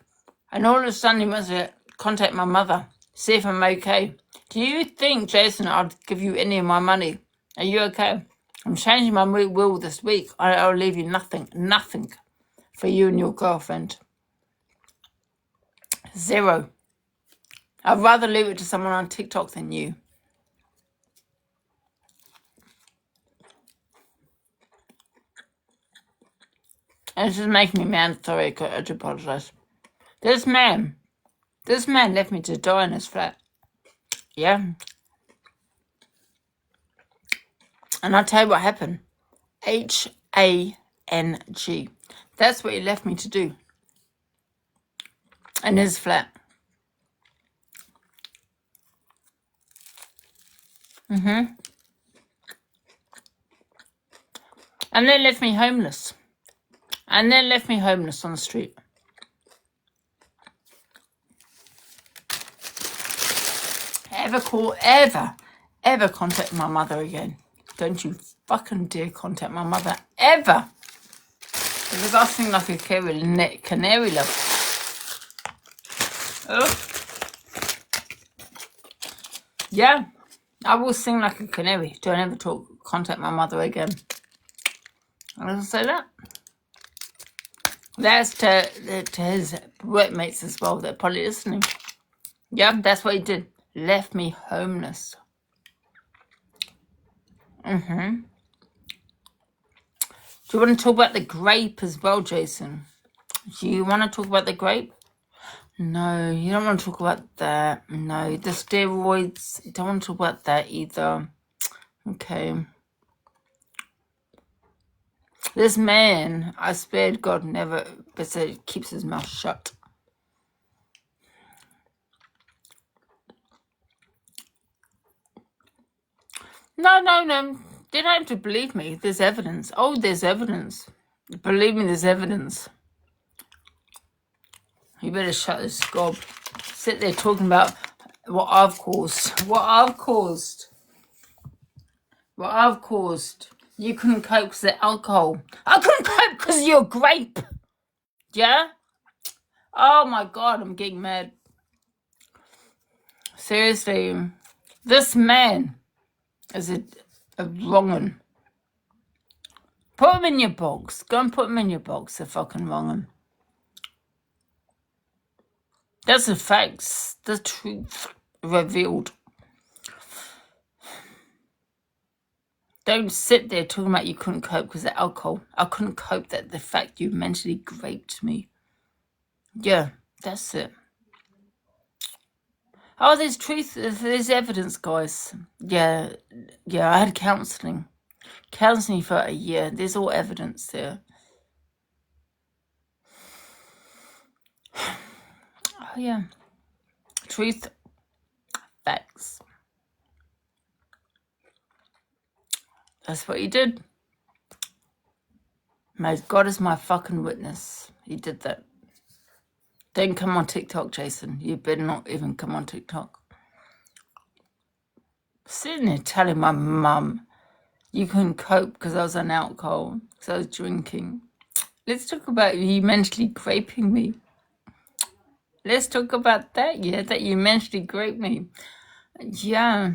And all of a sudden he wants to contact my mother, see if I'm okay. Do you think, Jason, I'd give you any of my money? Are you okay? I'm changing my will this week. I'll leave you nothing for you and your girlfriend. 0. I'd rather leave it to someone on TikTok than you. And it's just making me mad. Sorry, I do apologise. This man left me to die in his flat. Yeah. And I'll tell you what happened. HANG. That's what he left me to do. In his flat. And then left me homeless. And then left me homeless on the street. Ever contact my mother again. Don't you fucking dare contact my mother. Ever. Because I sing like a canary love. Oh. Yeah. I will sing like a canary. Don't ever contact my mother again. I'll say that. That's to his workmates as well. They're probably listening. Yeah, that's what he did. Left me homeless. Do you want to talk about the grape as well, Jason? Do you want to talk about the grape? No, you don't want to talk about that. No, the steroids. You don't want to talk about that either. Okay. This man, I spared God, never, but keeps his mouth shut. No. They don't have to believe me. There's evidence. Oh, there's evidence. Believe me, there's evidence. You better shut this gob. Sit there talking about what I've caused. What I've caused. You couldn't cope because of the alcohol. I couldn't cope because of your grape. Yeah? Oh my God, I'm getting mad. Seriously. This man is a wrong one. Put him in your box. Go and put him in your box, the fucking wrong one. That's the facts. The truth revealed. Don't sit there talking about you couldn't cope because of alcohol. I couldn't cope that the fact you mentally raped me. Yeah, that's it. Oh, there's truth. There's evidence, guys. Yeah, I had counselling. Counselling for a year. There's all evidence there. Oh, yeah. Truth. Facts. That's what he did. God is my fucking witness. He did that. Don't come on TikTok, Jason. You better not even come on TikTok. Sitting there telling my mum you couldn't cope because I was on alcohol, because I was drinking. Let's talk about you mentally raping me. Let's talk about that, yeah, that you mentally raped me. Yeah.